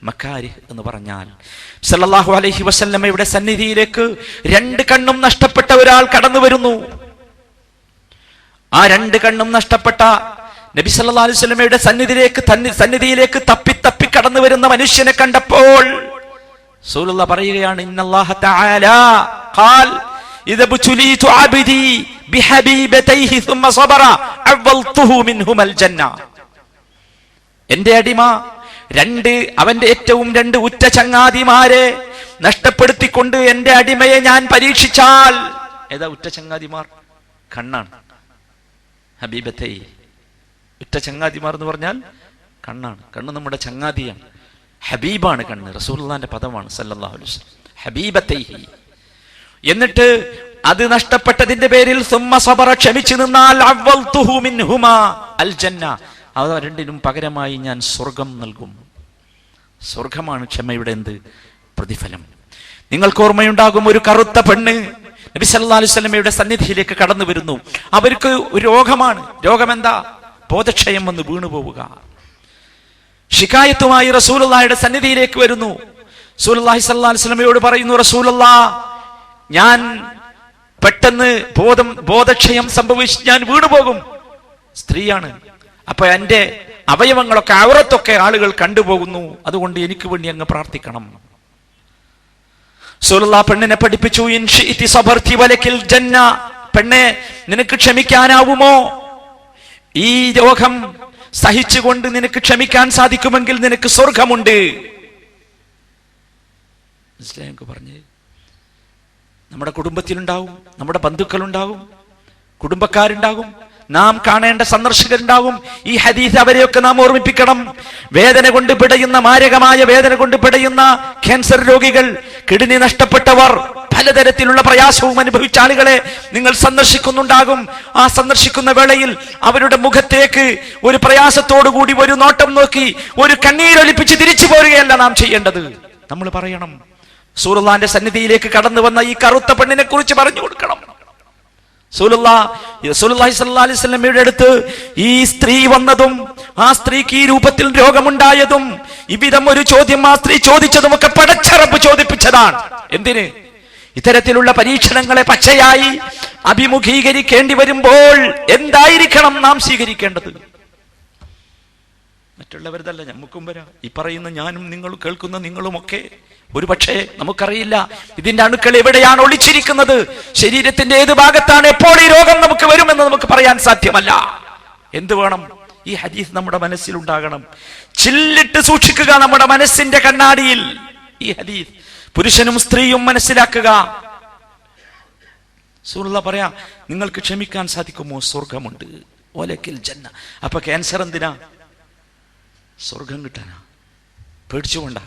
മക്കാരിഹ് എന്ന് പറഞ്ഞാൽ സല്ലല്ലാഹു അലൈഹി വസല്ലമയുടെ സന്നിധിയിലേക്ക് 2 കണ്ണും നഷ്ടപ്പെട്ട ഒരാൾ കടന്നു വരുന്നു. ആ 2 കണ്ണും നഷ്ടപ്പെട്ട നബി സല്ലല്ലാഹു അലൈഹി വസല്ലമയുടെ സന്നിധിയിലേക്ക് തപ്പി കടന്നു വരുന്ന മനുഷ്യനെ കണ്ടപ്പോൾ റസൂലുള്ളാഹി പറയുകയാണ്, ഇന്നല്ലാഹ തആല ഖാൽ ഇദ ബുതുലിതു അബ്ദി ബിഹബീബതൈഹി സുമ്മ സബറ അവൽതുഹു മിൻഹുൽ ജന്ന. എന്റെ അടിമ അവന്റെ ഏറ്റവും 2 ഉറ്റ ചങ്ങാതിമാരെ നഷ്ടപ്പെടുത്തിക്കൊണ്ട് എന്റെ അടിമയെ ഞാൻ പരീക്ഷിച്ചാൽ, ഏതാ ഉറ്റ ചങ്ങാതിമാർ? കണ്ണാണ്. ഹബീബത്തൈ, ഉറ്റ ചങ്ങാതിമാർ എന്ന് പറഞ്ഞാൽ കണ്ണാണ്. കണ്ണ് നമ്മുടെ ചങ്ങാതിയാണ്. ഹബീബാണ് കണ്ണ്, റസൂലുള്ളാഹിന്റെ പദമാണ് സല്ലല്ലാഹു അലൈഹി വസല്ലം. ഹബീബത്തൈഹി. എന്നിട്ട് അത് നഷ്ടപ്പെട്ടതിന്റെ പേരിൽ സുമ്മ സബറ, ക്ഷമിച്ചു നിന്നാൽ അവൽതുഹു മിൻഹുമാ അൽ ജന്ന, അവ 2നും പകരമായി ഞാൻ സ്വർഗം നൽകും. സ്വർഗമാണ് ക്ഷമയുടെ പ്രതിഫലം. നിങ്ങൾക്ക് ഓർമ്മയുണ്ടാകും, ഒരു കറുത്ത പെണ്ണ് നബി സല്ലല്ലാഹു അലൈഹി വസല്ലമയുടെ സന്നിധിയിലേക്ക് കടന്നു വരുന്നു. അവർക്ക് ഒരു രോഗമാണ്. രോഗമെന്താ? ബോധക്ഷയം വന്ന് വീണു പോവുക. ശികായത്തുമായി റസൂലുള്ളാഹിയുടെ സന്നിധിയിലേക്ക് വരുന്നു. റസൂലുള്ളാഹി സ്വല്ലല്ലാഹു അലൈഹി വസല്ലമയോട് പറയുന്നു, റസൂലുള്ളാഹ്, ഞാൻ പെട്ടെന്ന് ബോധക്ഷയം സംഭവിച്ച് ഞാൻ വീണുപോകും. സ്ത്രീയാണ്. അപ്പൊ എന്റെ അവയവങ്ങളൊക്കെ, ഔറത്തൊക്കെ ആളുകൾ കണ്ടുപോകുന്നു. അതുകൊണ്ട് എനിക്ക് വേണ്ടി അങ്ങ് പ്രാർത്ഥിക്കണം. റസൂലുള്ളാഹി പെണ്ണിനെ പഠിപ്പിച്ചു, ഇൻ ശിഇതി സബർതി വലകിൽ ജന്ന. പെണ്ണെ, നിനക്ക് ക്ഷമിക്കാനാവുമോ? ഈ രോഗം സഹിച്ചുകൊണ്ട് നിനക്ക് ക്ഷമിക്കാൻ സാധിക്കുമെങ്കിൽ നിനക്ക് സ്വർഗമുണ്ട്. മനസ്സിലായെങ്കിൽ പറഞ്ഞ്, നമ്മുടെ കുടുംബത്തിലുണ്ടാവും, നമ്മുടെ ബന്ധുക്കളുണ്ടാവും, കുടുംബക്കാരുണ്ടാകും, നാം കാണേണ്ട സന്ദർശകരുണ്ടാവും. ഈ ഹദീസ് അവരെയൊക്കെ നാം ഓർമ്മിപ്പിക്കണം. വേദന കൊണ്ട് പിടയുന്ന, മാരകമായ വേദന കൊണ്ട് പിടയുന്ന ക്യാൻസർ രോഗികൾ, കിഡ്നി നഷ്ടപ്പെട്ടവർ, പലതരത്തിലുള്ള പ്രയാസവും അനുഭവിച്ച ആളുകളെ നിങ്ങൾ സന്ദർശിക്കുന്നുണ്ടാകും. ആ സന്ദർശിക്കുന്ന വേളയിൽ അവരുടെ മുഖത്തേക്ക് ഒരു പ്രയാസത്തോടുകൂടി ഒരു നോട്ടം നോക്കി ഒരു കണ്ണീരൊലിപ്പിച്ച് തിരിച്ചു പോരുകയല്ല നാം ചെയ്യേണ്ടത്. നമ്മൾ പറയണം, റസൂലുള്ളാഹിന്റെ സന്നിധിയിലേക്ക് കടന്നു വന്ന ഈ കറുത്ത പെണ്ണിനെ കുറിച്ച് പറഞ്ഞു കൊടുക്കണം. റസൂലുള്ളാഹി സ്വല്ലല്ലാഹു അലൈഹി വസല്ലമയുടെ അടുത്ത് ഈ സ്ത്രീ വന്നതും ആ സ്ത്രീക്ക് ഈ രൂപത്തിൽ രോഗമുണ്ടായതും ഇവിധം ഒരു ചോദ്യം ആ സ്ത്രീ ചോദിച്ചതുമൊക്കെ പടച്ച റബ്ബ് ചോദിപ്പിച്ചതാണ്. എന്തിന്? ഇത്തരത്തിലുള്ള പരീക്ഷണങ്ങളെ പച്ചയായി അഭിമുഖീകരിക്കേണ്ടി വരുമ്പോൾ എന്തായിരിക്കണം നാം സ്വീകരിക്കേണ്ടത്? മറ്റുള്ളവരതല്ല, നമുക്കും വരാം. ഈ പറയുന്ന ഞാനും നിങ്ങളും, കേൾക്കുന്ന നിങ്ങളുമൊക്കെ ഒരു പക്ഷേ നമുക്കറിയില്ല ഇതിന്റെ അണുക്കൾ എവിടെയാണ് ഒളിച്ചിരിക്കുന്നത്, ശരീരത്തിന്റെ ഏത് ഭാഗത്താണ്, എപ്പോൾ ഈ രോഗം നമുക്ക് വരുമെന്ന് നമുക്ക് പറയാൻ സാധ്യമല്ല. എന്ത് വേണം? ഈ ഹദീസ് നമ്മുടെ മനസ്സിലുണ്ടാകണം. ചില്ലിട്ട് സൂക്ഷിക്കുക നമ്മുടെ മനസ്സിന്റെ കണ്ണാടിയിൽ ഈ ഹദീസ്. പുരുഷനും സ്ത്രീയും മനസ്സിലാക്കുക. റസൂലുള്ളാഹി പറയാ, നിങ്ങൾക്ക് ക്ഷമിക്കാൻ സാധിക്കുമോ? സ്വർഗമുണ്ട്. വലകിൽ ജന്ന. അപ്പൊ ക്യാൻസർ എന്തിനാ? സ്വർഗം കിട്ടാനാ. പേടിച്ചുകൊണ്ടാ.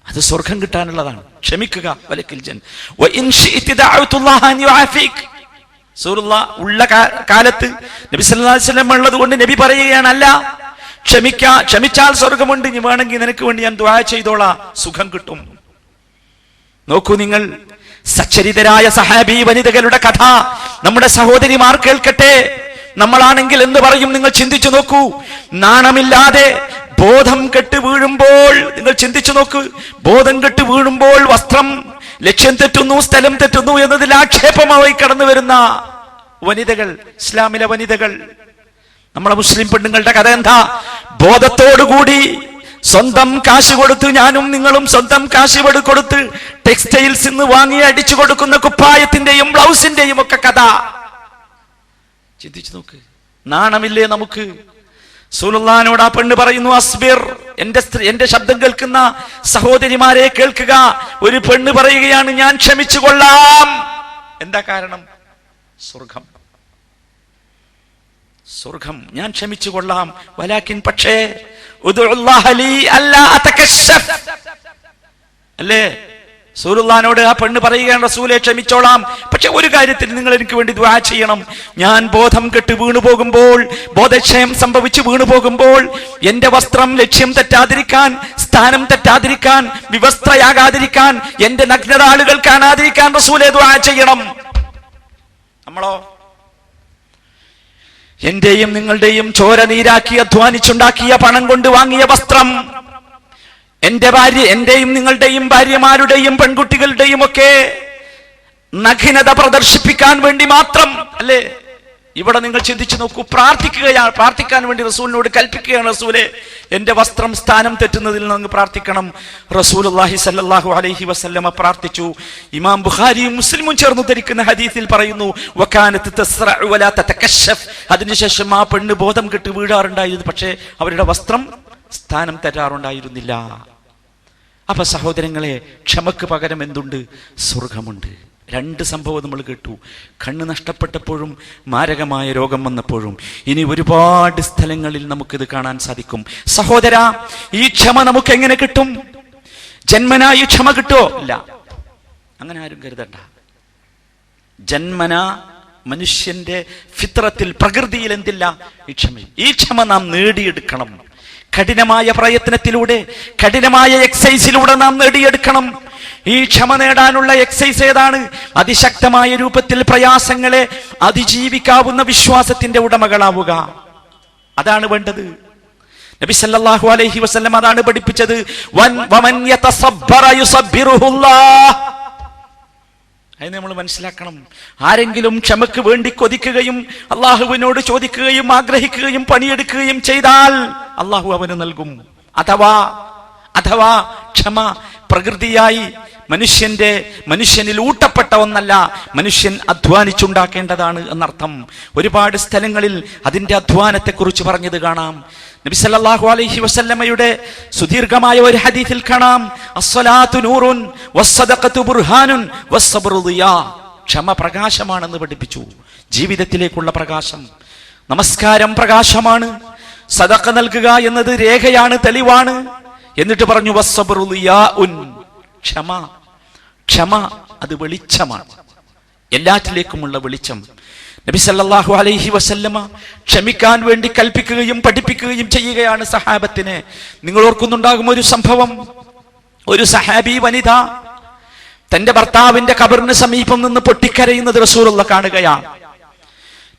അത് സ്വർഗം കിട്ടാനുള്ളതാണ്. ക്ഷമിക്കുക. വലകിൽ ജന്ന. വഇൻ ശിഇതി ദഅഉതുല്ലാഹ അൻ യുആഫിക്. റസൂലുള്ളാഹി ഉള്ള കാലത്ത് നബി സല്ലല്ലാഹു അലൈഹി വസല്ലം ഉള്ളത് കൊണ്ട് നബി പറയുകയാണ്, അല്ല, ക്ഷമിച്ചാൽ സ്വർഗമുണ്ട്. ഇനി വേണമെങ്കിൽ നിനക്ക് വേണ്ടി ഞാൻ ദുആ ചെയ്തോളാം, സുഖം കിട്ടും. നോക്കൂ നിങ്ങൾ, സച്ചരിതരായ സഹാബി വനിതകളുടെ കഥ നമ്മുടെ സഹോദരിമാർ കേൾക്കട്ടെ. നമ്മളാണെങ്കിൽ എന്ത് പറയും? നിങ്ങൾ ചിന്തിച്ചു നോക്കൂ. നാണമില്ലാതെ ബോധം കെട്ട് വീഴുമ്പോൾ, നിങ്ങൾ ചിന്തിച്ചു നോക്കൂ, ബോധം കെട്ട് വീഴുമ്പോൾ വസ്ത്രം, ലക്ഷ്യം തെറ്റുന്നു, സ്ഥലം തെറ്റുന്നു എന്നതിൽ ആക്ഷേപമായി കടന്നു വരുന്ന വനിതകൾ, ഇസ്ലാമിലെ വനിതകൾ. നമ്മളെ മുസ്ലിം പെണ്ണുങ്ങളുടെ കഥ എന്താ? ബോധത്തോടുകൂടി സ്വന്തം കാശ് കൊടുത്ത്, ഞാനും നിങ്ങളും സ്വന്തം കാശ് കൊടുത്ത് ടെക്സ്റ്റൈൽസ് നിന്ന് വാങ്ങി അടിച്ചു കൊടുക്കുന്ന കുപ്പായത്തിന്റെയും ബ്ലൗസിന്റെയും ഒക്കെ കഥ ചിന്തിച്ചു നോക്ക്. നാണമില്ലേ നമുക്ക്? റസൂലുള്ളാഹിനോട് ആ പെണ്ണ് പറയുന്നു, അസ്ബിർ. എന്റെ ശബ്ദം കേൾക്കുന്ന സഹോദരിമാരെ കേൾക്കുക. ഒരു പെണ്ണ് പറയുകയാണ്, ഞാൻ ക്ഷമിച്ചു കൊള്ളാം. എന്താ കാരണം? സ്വർഗം. സ്വർഗം ഞാൻ ക്ഷമിച്ചു കൊള്ളാം. വലാകിൻ, പക്ഷേ, ഉദ്ഉല്ലാഹ ലീ അല്ലാ അതകശഫ്. അല്ലേ? റസൂലുള്ളാഹിനോട് ആ പെണ്ണ് പറയുകയാണ്, റസൂലേ ക്ഷമിച്ചോളാം, പക്ഷെ ഒരു കാര്യത്തിൽ നിങ്ങൾ എനിക്ക് വേണ്ടി ദുആ ചെയ്യണം. ഞാൻ ബോധം കെട്ട് വീണു പോകുമ്പോൾ, ബോധക്ഷയം സംഭവിച്ച് വീണു പോകുമ്പോൾ എന്റെ വസ്ത്രം ലക്ഷ്യം തെറ്റാതിരിക്കാൻ, സ്ഥാനം തെറ്റാതിരിക്കാൻ, വിവസ്ത്രയാകാതിരിക്കാൻ, എന്റെ നഗ്നത ആളുകൾ കാണാതിരിക്കാൻ റസൂലേ ദുആ ചെയ്യണം. നമ്മളോ? എന്റെയും നിങ്ങളുടെയും ചോര നീരാക്കി അധ്വാനിച്ചുണ്ടാക്കിയ പണം കൊണ്ട് വാങ്ങിയ വസ്ത്രം എന്റെയും നിങ്ങളുടെയും ഭാര്യമാരുടെയും പെൺകുട്ടികളുടെയും ഒക്കെ നഗ്നത പ്രദർശിപ്പിക്കാൻ വേണ്ടി മാത്രം അല്ലേ? ഇവിടെ നിങ്ങൾ ചിന്തിച്ചു നോക്കൂ, പ്രാർത്ഥിക്കാൻ വേണ്ടി റസൂലിനോട് കൽപ്പിക്കുകയാണ്, റസൂലെ എന്റെ വസ്ത്രം സ്ഥാനം തെറ്റുന്നതിൽ നിന്ന് പ്രാർത്ഥിക്കണം. റസൂലുള്ളാഹി സ്വല്ലല്ലാഹു അലൈഹി വസല്ലമ പ്രാർത്ഥിച്ചു. ഇമാം ബുഖാരിയും മുസ്ലിമും ചേർന്ന് ധരിക്കുന്ന ഹദീസിൽ പറയുന്നു, വകാനത് തസ്റഉ വലാ തതകശഫ്. അതിനുശേഷം ആ പെണ്ണ് ബോധം കെട്ട് വീഴാറുണ്ടായിരുന്നു, പക്ഷേ അവരുടെ വസ്ത്രം സ്ഥാനം തെറ്റാറുണ്ടായിരുന്നില്ല. അപ്പൊ സഹോദരങ്ങളെ, ക്ഷമക്ക് പകരം എന്തുണ്ട്? സ്വർഗമുണ്ട്. രണ്ട് സംഭവം നമ്മൾ കേട്ടു. കണ്ണ് നഷ്ടപ്പെട്ടപ്പോഴും മാരകമായ രോഗം വന്നപ്പോഴും. ഇനി ഒരുപാട് സ്ഥലങ്ങളിൽ നമുക്കിത് കാണാൻ സാധിക്കും. സഹോദര, ഈ ക്ഷമ നമുക്ക് എങ്ങനെ കിട്ടും? ജന്മനാ ഈ ക്ഷമ കിട്ടുമോ? ഇല്ല, അങ്ങനെ ആരും കരുതണ്ട. ജന്മനാ മനുഷ്യന്റെ ഫിത്രത്തിൽ, പ്രകൃതിയിൽ എന്തില്ല? ഈ ക്ഷമ. ഈ ക്ഷമ നാം നേടിയെടുക്കണം. കഠിനമായ പ്രയത്നത്തിലൂടെ, കഠിനമായ എക്സസൈസിലൂടെ നാം നേടിയെടുക്കണം. ഈ ക്ഷമ നേടാനുള്ള എക്സസൈസ് ഏതാണ്? അതിശക്തമായ രൂപത്തിൽ പ്രയാസങ്ങളെ അതിജീവിക്കാവുന്ന വിശ്വാസത്തിന്റെ ഉടമകളാവുക. അതാണ് വേണ്ടത്. നബി സല്ലല്ലാഹു അലൈഹി വസല്ലം അതാണ് പഠിപ്പിച്ചത്. വമൻ യതസബ്ബറ യുസബ്ബിറുഹുല്ലാഹ്. അത് നമ്മൾ മനസ്സിലാക്കണം. ആരെങ്കിലും ക്ഷമക്ക് വേണ്ടി കൊതിക്കുകയും അള്ളാഹുവിനോട് ചോദിക്കുകയും ആഗ്രഹിക്കുകയും പണിയെടുക്കുകയും ചെയ്താൽ അള്ളാഹു അവന് നൽകും. അഥവാ ക്ഷമ പ്രകൃതിയായി മനുഷ്യനിൽ ഊട്ടപ്പെട്ട ഒന്നല്ല, മനുഷ്യൻ അധ്വാനിച്ചുണ്ടാക്കേണ്ടതാണ് എന്നർത്ഥം. ഒരുപാട് സ്ഥലങ്ങളിൽ അതിന്റെ അധ്വാനത്തെക്കുറിച്ച് പറഞ്ഞത് കാണാം. നബി സല്ലല്ലാഹു അലൈഹി വസല്ലമയുടെ സുദീർഘമായ ഒരു ഹദീസിൽ കാണാം, അസ്സലാത്തു നൂറുൻ വസ്സദഖത്തു ബുർഹാനുൻ വസ്സബ്റു ദിയാ. ക്ഷമ പ്രകാശമാണെന്ന് പഠിപ്പിച്ചു. ജീവിതത്തിലേക്കുള്ള പ്രകാശം. നമസ്കാരം പ്രകാശമാണ്, സദഖ നൽകുക എന്നത് രേഖയാണ്, തെളിവാണ്. എന്നിട്ട് പറഞ്ഞു വസ്സബ്റു ദിയാഉൻ. ക്ഷമ അത് വെളിച്ചമാണ്, എല്ലാറ്റിലേക്കുമുള്ള വെളിച്ചം. നബി സല്ലല്ലാഹു അലൈഹി വസല്ലമ ക്ഷമിക്കാൻ വേണ്ടി കൽപ്പിക്കുകയും പഠിപ്പിക്കുകയും ചെയ്യുകയാണ് സഹാബത്തിനെ. നിങ്ങൾ ഓർക്കുന്നുണ്ടാകും ഒരു സംഭവം. ഒരു സഹാബി വനിത തന്റെ ഭർത്താവിന്റെ ഖബറിന് സമീപം നിന്ന് പൊട്ടിക്കരയുന്നത് റസൂലുള്ളാഹി കാണുകയാണ്.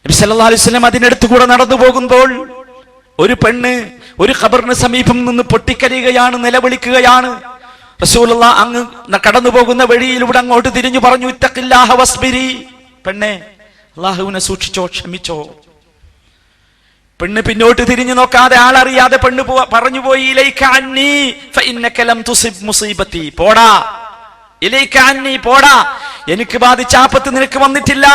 നബി സല്ലല്ലാഹു അലൈഹി വസല്ലം അതിനടുത്ത് കൂടെ നടന്നു പോകുമ്പോൾ ഒരു പെണ്ണ് ഒരു ഖബറിന് സമീപം നിന്ന് പൊട്ടിക്കരയുകയാണ്, നിലവിളിക്കുകയാണ്. റസൂലുള്ളാഹി അങ്ങ് കടന്നു പോകുന്ന വഴിയിലൂടെ അങ്ങോട്ട് തിരിഞ്ഞു പറഞ്ഞു, ഇത്തഖില്ലാഹ വസ്ബിരി. പെണ്ണെ, അല്ലാഹുവിനെ സൂക്ഷിച്ചോ, ക്ഷമിച്ചോ. പെണ്ണ് പിന്നോട്ട് തിരിഞ്ഞു നോക്കാതെ, ആളറിയാതെ പെണ്ണ് പറഞ്ഞു പോയി, ഇലൈക അന്നി ഫഇന്നക ലം തുസിബ് മുസീബതി. പോടാ, ഇലൈക അന്നി, പോടാ, എനിക്ക് ബാധിച്ച ആപത്ത് നിനക്ക് വന്നിട്ടില്ല.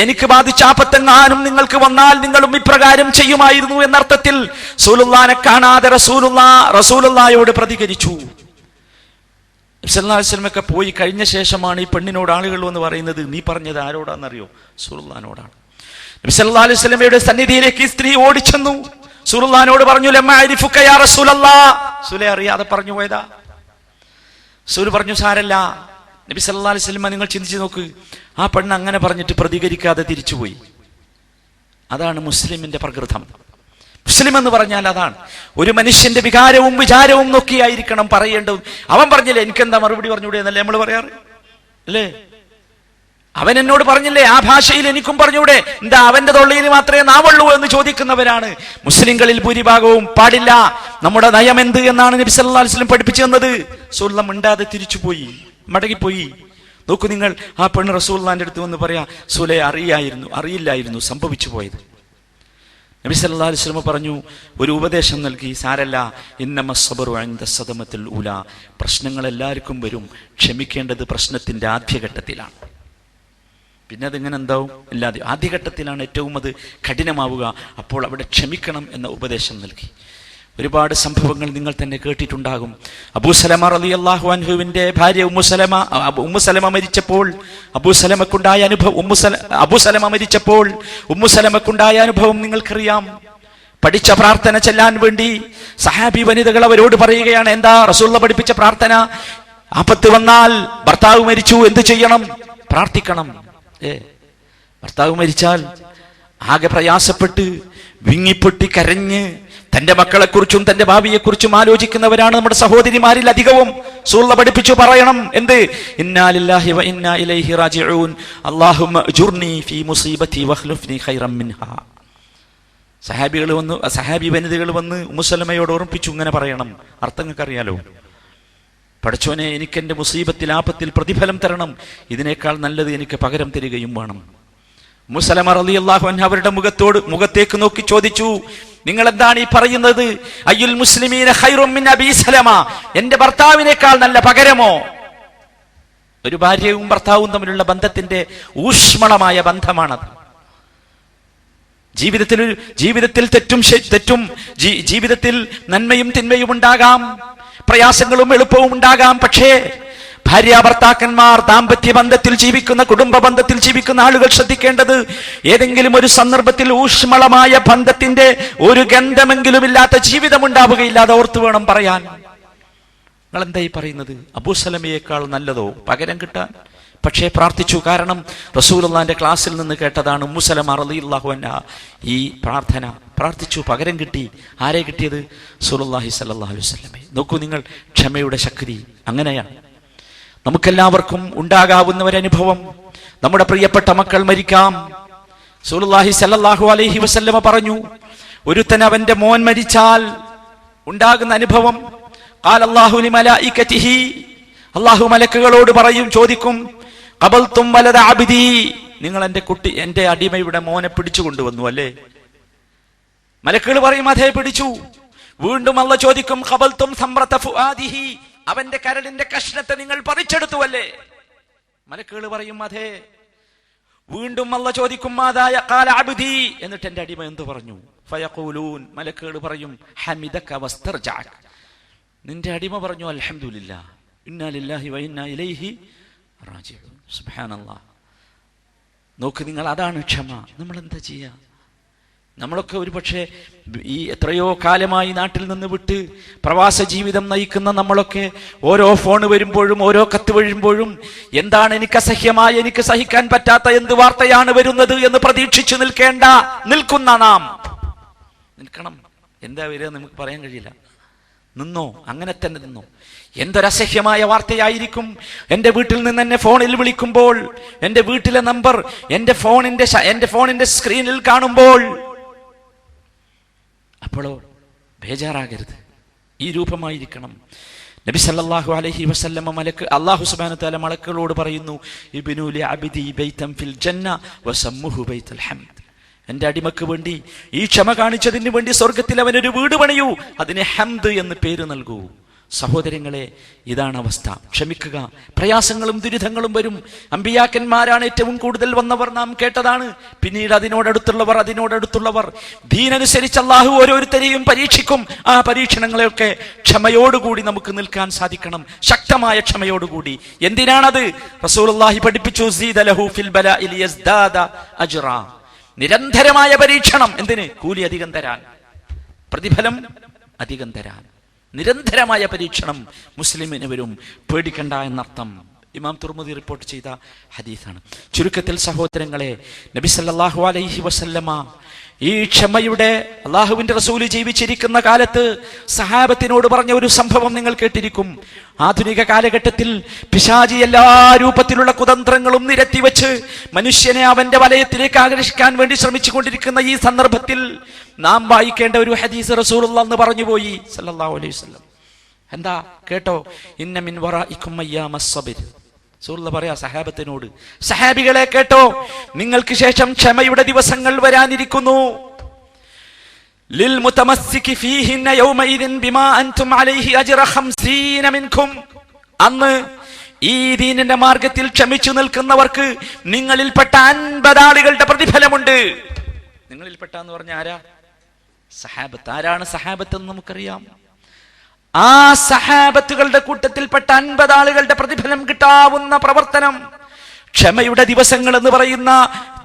എനിക്ക് ബാധിച്ച ആപത്തെങ്ങാനും നിങ്ങൾക്ക് വന്നാൽ നിങ്ങളും ഇപ്രകാരം ചെയ്യുമായിരുന്നു എന്നർത്ഥത്തിൽ റസൂലുള്ളാഹിനെ കാണാതെ റസൂലുള്ളാഹിയോട് പ്രതികരിച്ചു. സല്ലല്ലാഹു അലൈഹി വസല്ലമയൊക്കെ പോയി കഴിഞ്ഞ ശേഷമാണ് ഈ പെണ്ണിനോട് ആളുകൾ എന്ന് പറയുന്നത്, നീ പറഞ്ഞത് ആരോടാണെന്നറിയോ? റസൂലുള്ളാഹിനോടാണ്. നബി സല്ലല്ലാഹു അലൈഹി വസല്ലമയുടെ സന്നിധിയിലേക്ക് ഈ സ്ത്രീ ഓടിച്ചെന്നു. റസൂലുള്ളാഹിനോട് പറഞ്ഞു, ലമ്മാ അരിഫുക യാ റസൂലല്ലാഹ്. റസൂലേ, അറിയാതെ പറഞ്ഞു പോയതാ. റസൂൽ പറഞ്ഞു, സാരല്ല. നബി സല്ലല്ലാഹു അലൈഹി വസല്ലം, നിങ്ങൾ ചിന്തിച്ചു നോക്ക്, ആ പെണ്ണ് അങ്ങനെ പറഞ്ഞിട്ട് പ്രതികരിക്കാതെ തിരിച്ചുപോയി. അതാണ് മുസ്ലിമിന്റെ പ്രകൃതം. മുസ്ലിം എന്ന് പറഞ്ഞാൽ അതാണ്. ഒരു മനുഷ്യന്റെ വികാരവും വിചാരവും നോക്കിയായിരിക്കണം പറയേണ്ടത്. അവൻ പറഞ്ഞില്ലേ, എനിക്കെന്താ മറുപടി പറഞ്ഞൂടെ എന്നല്ലേ നമ്മൾ പറയാറ്, അല്ലേ? അവൻ എന്നോട് പറഞ്ഞില്ലേ, ആ ഭാഷയിൽ എനിക്കും പറഞ്ഞൂടെ, എന്താ അവന്റെ തൊള്ളിയിൽ മാത്രമേ നാവുള്ളൂ എന്ന് ചോദിക്കുന്നവരാണ് മുസ്ലിങ്ങളിൽ ഭൂരിഭാഗവും. പാടില്ല. നമ്മുടെ നയം എന്ത് എന്നാണ് നബി സല്ലല്ലാഹു അലൈഹി വസല്ലം പഠിപ്പിച്ചു തന്നത്. റസൂലുള്ളാഹി മിണ്ടാതെ തിരിച്ചുപോയി, മടങ്ങിപ്പോയി. നോക്കൂ നിങ്ങൾ, ആ പെണ്ണ് റസൂലുള്ളാഹിന്റെ അടുത്ത് വന്ന് പറയാ, റസൂലേ, അറിയില്ലായിരുന്നു സംഭവിച്ചു പോയത്. നബി സല്ലല്ലാഹു അലൈഹി വസല്ലം പറഞ്ഞു, ഒരു ഉപദേശം നൽകി, സാരല്ല, ഇന്നമസ്സബ്റു ഇൻദ സദമത്തിൽ ഊലാ. പ്രശ്നങ്ങൾ എല്ലാവർക്കും വരും, ക്ഷമിക്കേണ്ടത് പ്രശ്നത്തിന്റെ ആദ്യഘട്ടത്തിലാണ്. പിന്നെ അതിങ്ങനെ എന്താവും? ഇല്ലാതെ ആദ്യഘട്ടത്തിലാണ് ഏറ്റവും അത് കഠിനമാവുക. അപ്പോൾ അവിടെ ക്ഷമിക്കണം എന്ന ഉപദേശം നൽകി. ഒരുപാട് സംഭവങ്ങൾ നിങ്ങൾ തന്നെ കേട്ടിട്ടുണ്ടാകും. അബൂ സലമ റളിയല്ലാഹു അൻഹുവിന്റെ ഭാര്യ ഉമ്മു സലമ മരിച്ചപ്പോൾ അബൂ സലമക്കുണ്ടായ അനുഭവം നിങ്ങൾക്കറിയാം. പഠിച്ച പ്രാർത്ഥന ചെല്ലാൻ വേണ്ടി സഹാബി വനിതകൾ അവരോട് പറയുകയാണ്, എന്താ റസൂലുള്ളാഹി പഠിപ്പിച്ച പ്രാർത്ഥന? ആപത്ത് വന്നാൽ, ഭർത്താവ് മരിച്ചു, എന്ത് ചെയ്യണം? പ്രാർത്ഥിക്കണം. ഭർത്താവ് മരിച്ചാൽ ആകെ പ്രയാസപ്പെട്ട് വിങ്ങിപ്പൊട്ടി കരഞ്ഞ് തന്റെ മക്കളെക്കുറിച്ചും തന്റെ ഭാവിയെക്കുറിച്ചും ആലോചിക്കുന്നവരാണ് നമ്മുടെ സഹോദരിമാരിൽ അധികവും. റസൂലുള്ളാഹി പഠിപ്പിച്ചു പറയണം, എന്ത്? ഇന്നാ ലില്ലാഹി വ ഇന്നാ ഇലൈഹി റാജിഊൻ. അല്ലാഹുമ്മ അജ്ുർനി ഫീ മുസീബതി വഖ്ലുഫ്നി ഖൈറൻ മിൻഹാ. സഹാബി വനിതകൾ വന്ന് ഉമ്മുസലമയോട് ഓർമ്മിപ്പിച്ചു, ഇങ്ങനെ പറയണം, അർത്ഥങ്ങൾക്ക് അറിയാലോ. പടച്ചോനെ, എനിക്ക് എൻ്റെ മുസീബത്തിൽ ആപത്തിൽ പ്രതിഫലം തരണം, ഇതിനേക്കാൾ നല്ലത് എനിക്ക് പകരം തരികയും വേണം. ഉമ്മുസലമ റളിയല്ലാഹു അൻഹ അവരുടെ മുഖത്തേക്ക് നോക്കി ചോദിച്ചു, നിങ്ങൾ എന്താണ് ഈ പറയുന്നത്? അയ്യുൽ മുസ്ലിമീന ഖൈറും മിൻ അബീ സലമ, എന്റെ ഭർത്താവിനേക്കാൾ നല്ല പകരമോ? ഒരു ഭാര്യയും ഭർത്താവും തമ്മിലുള്ള ബന്ധത്തിന്റെ ഊഷ്മളമായ ബന്ധമാണത്. ജീവിതത്തിൽ ജീവിതത്തിൽ നന്മയും തിന്മയും ഉണ്ടാകാം, പ്രയാസങ്ങളും എളുപ്പവും ഉണ്ടാകാം. പക്ഷേ ഭാര്യ ഭർത്താക്കന്മാർ ദാമ്പത്യ ബന്ധത്തിൽ ജീവിക്കുന്ന, കുടുംബ ബന്ധത്തിൽ ജീവിക്കുന്ന ആളുകൾ ശ്രദ്ധിക്കേണ്ടത്, ഏതെങ്കിലും ഒരു സന്ദർഭത്തിൽ ഊഷ്മളമായ ബന്ധത്തിന്റെ ഒരു ഗന്ധമെങ്കിലും ഇല്ലാത്ത ജീവിതം ഉണ്ടാവുകയില്ല. അത് ഓർത്തു വേണം പറയാൻ. നിങ്ങൾ എന്തായി പറയുന്നത്? അബൂസലമയേക്കാൾ നല്ലതോ പകരം കിട്ടാൻ? പക്ഷേ പ്രാർത്ഥിച്ചു. കാരണം റസൂലുള്ളാഹിന്റെ ക്ലാസ്സിൽ നിന്ന് കേട്ടതാണ്. ഉമ്മുസലമ റളിയല്ലാഹു അൻഹ ഈ പ്രാർത്ഥന പ്രാർത്ഥിച്ചു, പകരം കിട്ടി. ആരെ കിട്ടിയത്? റസൂലുള്ളാഹി സ്വല്ലല്ലാഹു അലൈഹി വസല്ലമയെ. നോക്കൂ നിങ്ങൾ, ക്ഷമയുടെ ശക്തി അങ്ങനെയാണ്. നമുക്കെല്ലാവർക്കും ഉണ്ടാകാവുന്ന ഒരനുഭവം, നമ്മുടെ പ്രിയപ്പെട്ട മക്കൾ മരിക്കാം. റസൂലുള്ളാഹി സ്വല്ലല്ലാഹു അലൈഹി വസല്ലമ പറഞ്ഞു, ഒരുത്തൻ അവന്റെ മോൻ മരിച്ചാൽ ഉണ്ടാകുന്ന അനുഭവം, ഖാലല്ലാഹു ലിമലായികതിഹി, അല്ലാഹു മലക്കുകളോട് പറയും, ചോദിക്കും, ഖബൽതും വലദ അബ്ദി, നിങ്ങൾ എന്റെ അടിമയുടെ മോനെ പിടിച്ചു കൊണ്ടുവന്നു അല്ലേ? മലക്കുകൾ പറയും, അതേ പിടിച്ചു. വീണ്ടും അല്ലാഹു ചോദിക്കും, ഖബൽതും സമ്റത ഫുആദിഹി, അവന്റെ കരളിന്റെ കഷ്ണത്തെ നിങ്ങൾ പറിച്ചെടുത്തു അല്ലേ? മലക്കുകൾ പറയും, അതേ. വീണ്ടും അല്ലാഹു ചോദിക്കും, മാദായ ഖാല അബ്ദി, എന്നിട്ട് എന്റെ അടിമ എന്തു പറഞ്ഞു? ഫയഖൂലൂൻ, മലക്കുകൾ പറയും, ഹമിദക വസ്തർജഅക, നിന്റെ അടിമ പറഞ്ഞു അൽഹംദുലില്ലാഹ്, ഇന്നാ ലില്ലാഹി വ ഇന്നാ ഇലൈഹി റാജിഊൻ. സുബ്ഹാനല്ലാഹ്. നോക്ക് നിങ്ങൾ, അതാണ് ക്ഷമ. നമ്മൾ എന്താ ചെയ്യുക? നമ്മളൊക്കെ ഒരുപക്ഷെ ഈ എത്രയോ കാലമായി നാട്ടിൽ നിന്ന് വിട്ട് പ്രവാസ ജീവിതം നയിക്കുന്ന നമ്മളൊക്കെ ഓരോ ഫോൺ വരുമ്പോഴും ഓരോ കത്ത് വരുമ്പോഴും എന്താണ് എനിക്ക് അസഹ്യമായ, എനിക്ക് സഹിക്കാൻ പറ്റാത്ത എന്ത് വാർത്തയാണ് വരുന്നത് എന്ന് പ്രതീക്ഷിച്ചു നിൽക്കുന്ന നാം നിൽക്കണം. എന്താ വരിക നമുക്ക് പറയാൻ കഴിയില്ല. നിന്നോ, അങ്ങനെ തന്നെ നിന്നോ. എന്തൊരസഹ്യമായ വാർത്തയായിരിക്കും. എൻ്റെ വീട്ടിൽ നിന്ന് എന്നെ ഫോണിൽ വിളിക്കുമ്പോൾ, എൻ്റെ വീട്ടിലെ നമ്പർ എൻ്റെ ഫോണിന്റെ സ്ക്രീനിൽ കാണുമ്പോൾ, അപ്പോഴോ ബേജാറാകരുത്. ഈ രൂപമായിരിക്കണം. നബി സല്ലല്ലാഹു അലൈഹി വസല്ലമ അല്ലാഹു സുബ്ഹാനഹു വതആല മലക്കുകളോട് പറയുന്നു, ഇബ്നു ലി അബ്ദി ബൈതൻ ഫിൽ ജന്ന വസമ്മുഹു ബൈത്തുൽ ഹംദ്, എന്റെ അടിമക്ക് വേണ്ടി, ഈ ക്ഷമ കാണിച്ചതിന് വേണ്ടി സ്വർഗത്തിൽ അവനൊരു വീട് പണിയൂ, അതിന് ഹംദ് എന്ന് പേര് നൽകൂ. സഹോദരങ്ങളെ, ഇതാണ് അവസ്ഥ. ക്ഷമിക്കുക. പ്രയാസങ്ങളും ദുരിതങ്ങളും വരും. അമ്പിയാക്കന്മാരാണ് ഏറ്റവും കൂടുതൽ വന്നവർ, നാം കേട്ടതാണ്. പിന്നീട് അതിനോടടുത്തുള്ളവർ ദീനനുസരിച്ച് അല്ലാഹു ഓരോരുത്തരെയും പരീക്ഷിക്കും. ആ പരീക്ഷണങ്ങളെയൊക്കെ ക്ഷമയോടുകൂടി നമുക്ക് നിൽക്കാൻ സാധിക്കണം, ശക്തമായ ക്ഷമയോടുകൂടി. എന്തിനാണത്? റസൂലുള്ളാഹി പഠിപ്പിച്ചു, സീദ ലഹു ഫിൽ ബലാഇ ലിയസ്ദാദ അജ്റാ, നിരന്തരമായ പരീക്ഷണം. എന്തിന്? കൂലി അധികം തരാൻ, പ്രതിഫലം അധികം തരാൻ. നിരന്തരമായ പരീക്ഷണം മുസ്ലിമിന് വരും, പേടിക്കണ്ട എന്നർത്ഥം. ഇമാം തുർമുദി റിപ്പോർട്ട് ചെയ്ത ഹദീസാണ്. ചുരുക്കത്തിൽ സഹോദരങ്ങളെ, നബി സല്ലല്ലാഹു അലൈഹി വസല്ലമ ഈ ക്ഷമയുടെ, അള്ളാഹുവിന്റെ റസൂല് ജീവിച്ചിരിക്കുന്ന കാലത്ത് സഹാബത്തിനോട് പറഞ്ഞ ഒരു സംഭവം നിങ്ങൾ കേട്ടിരിക്കും. ആധുനിക കാലഘട്ടത്തിൽ പിശാചി എല്ലാ രൂപത്തിലുള്ള കുതന്ത്രങ്ങളും നിരത്തിവെച്ച് മനുഷ്യനെ അവന്റെ വലയത്തിലേക്ക് ആകർഷിക്കാൻ വേണ്ടി ശ്രമിച്ചു കൊണ്ടിരിക്കുന്ന ഈ സന്ദർഭത്തിൽ നാം വായിക്കേണ്ട ഒരു ഹദീസ് റസൂലുള്ളാഹി എന്ന് പറഞ്ഞുപോയി സല്ലല്ലാഹു അലൈഹി വസല്ലം. എന്താ? കേട്ടോ, ഇന്ന മിൻ വറാഇകും അയ്യാമസ് സബ്ർ. റസൂലുള്ളാഹി പറയാ സഹാബത്തിനോട്, സഹാബികളെ കേട്ടോ, നിങ്ങൾക്ക് ശേഷം ക്ഷമയുടെ ദിവസങ്ങൾ വരാനിരിക്കുന്നു. ലിൽ മുതമസ്സികി ഫീഹിന്ന യൗമഇദിൻ ബിമാ അൻതും അലൈഹി അജ്റ 50 മിൻകും. അന്ന് ഈ ദീനിന്റെ മാർഗത്തിൽ ക്ഷമിച്ചു നിൽക്കുന്നവർക്ക് നിങ്ങളിൽപ്പെട്ട 50 ആളുകളുടെ പ്രതിഫലമുണ്ട്. നിങ്ങളിൽപ്പെട്ട എന്ന് പറഞ്ഞ ആരാ? സഹാബത്ത്. ആരാണ് സഹാബത്ത് എന്ന് നമുക്കറിയാം. ആ സഹാബത്തുകളുടെ കൂട്ടത്തിൽപ്പെട്ട 50 ആളുകളുടെ പ്രതിഫലം കിട്ടാവുന്ന പ്രവർത്തനം, ക്ഷമയുടെ ദിവസങ്ങൾ എന്ന് പറയുന്ന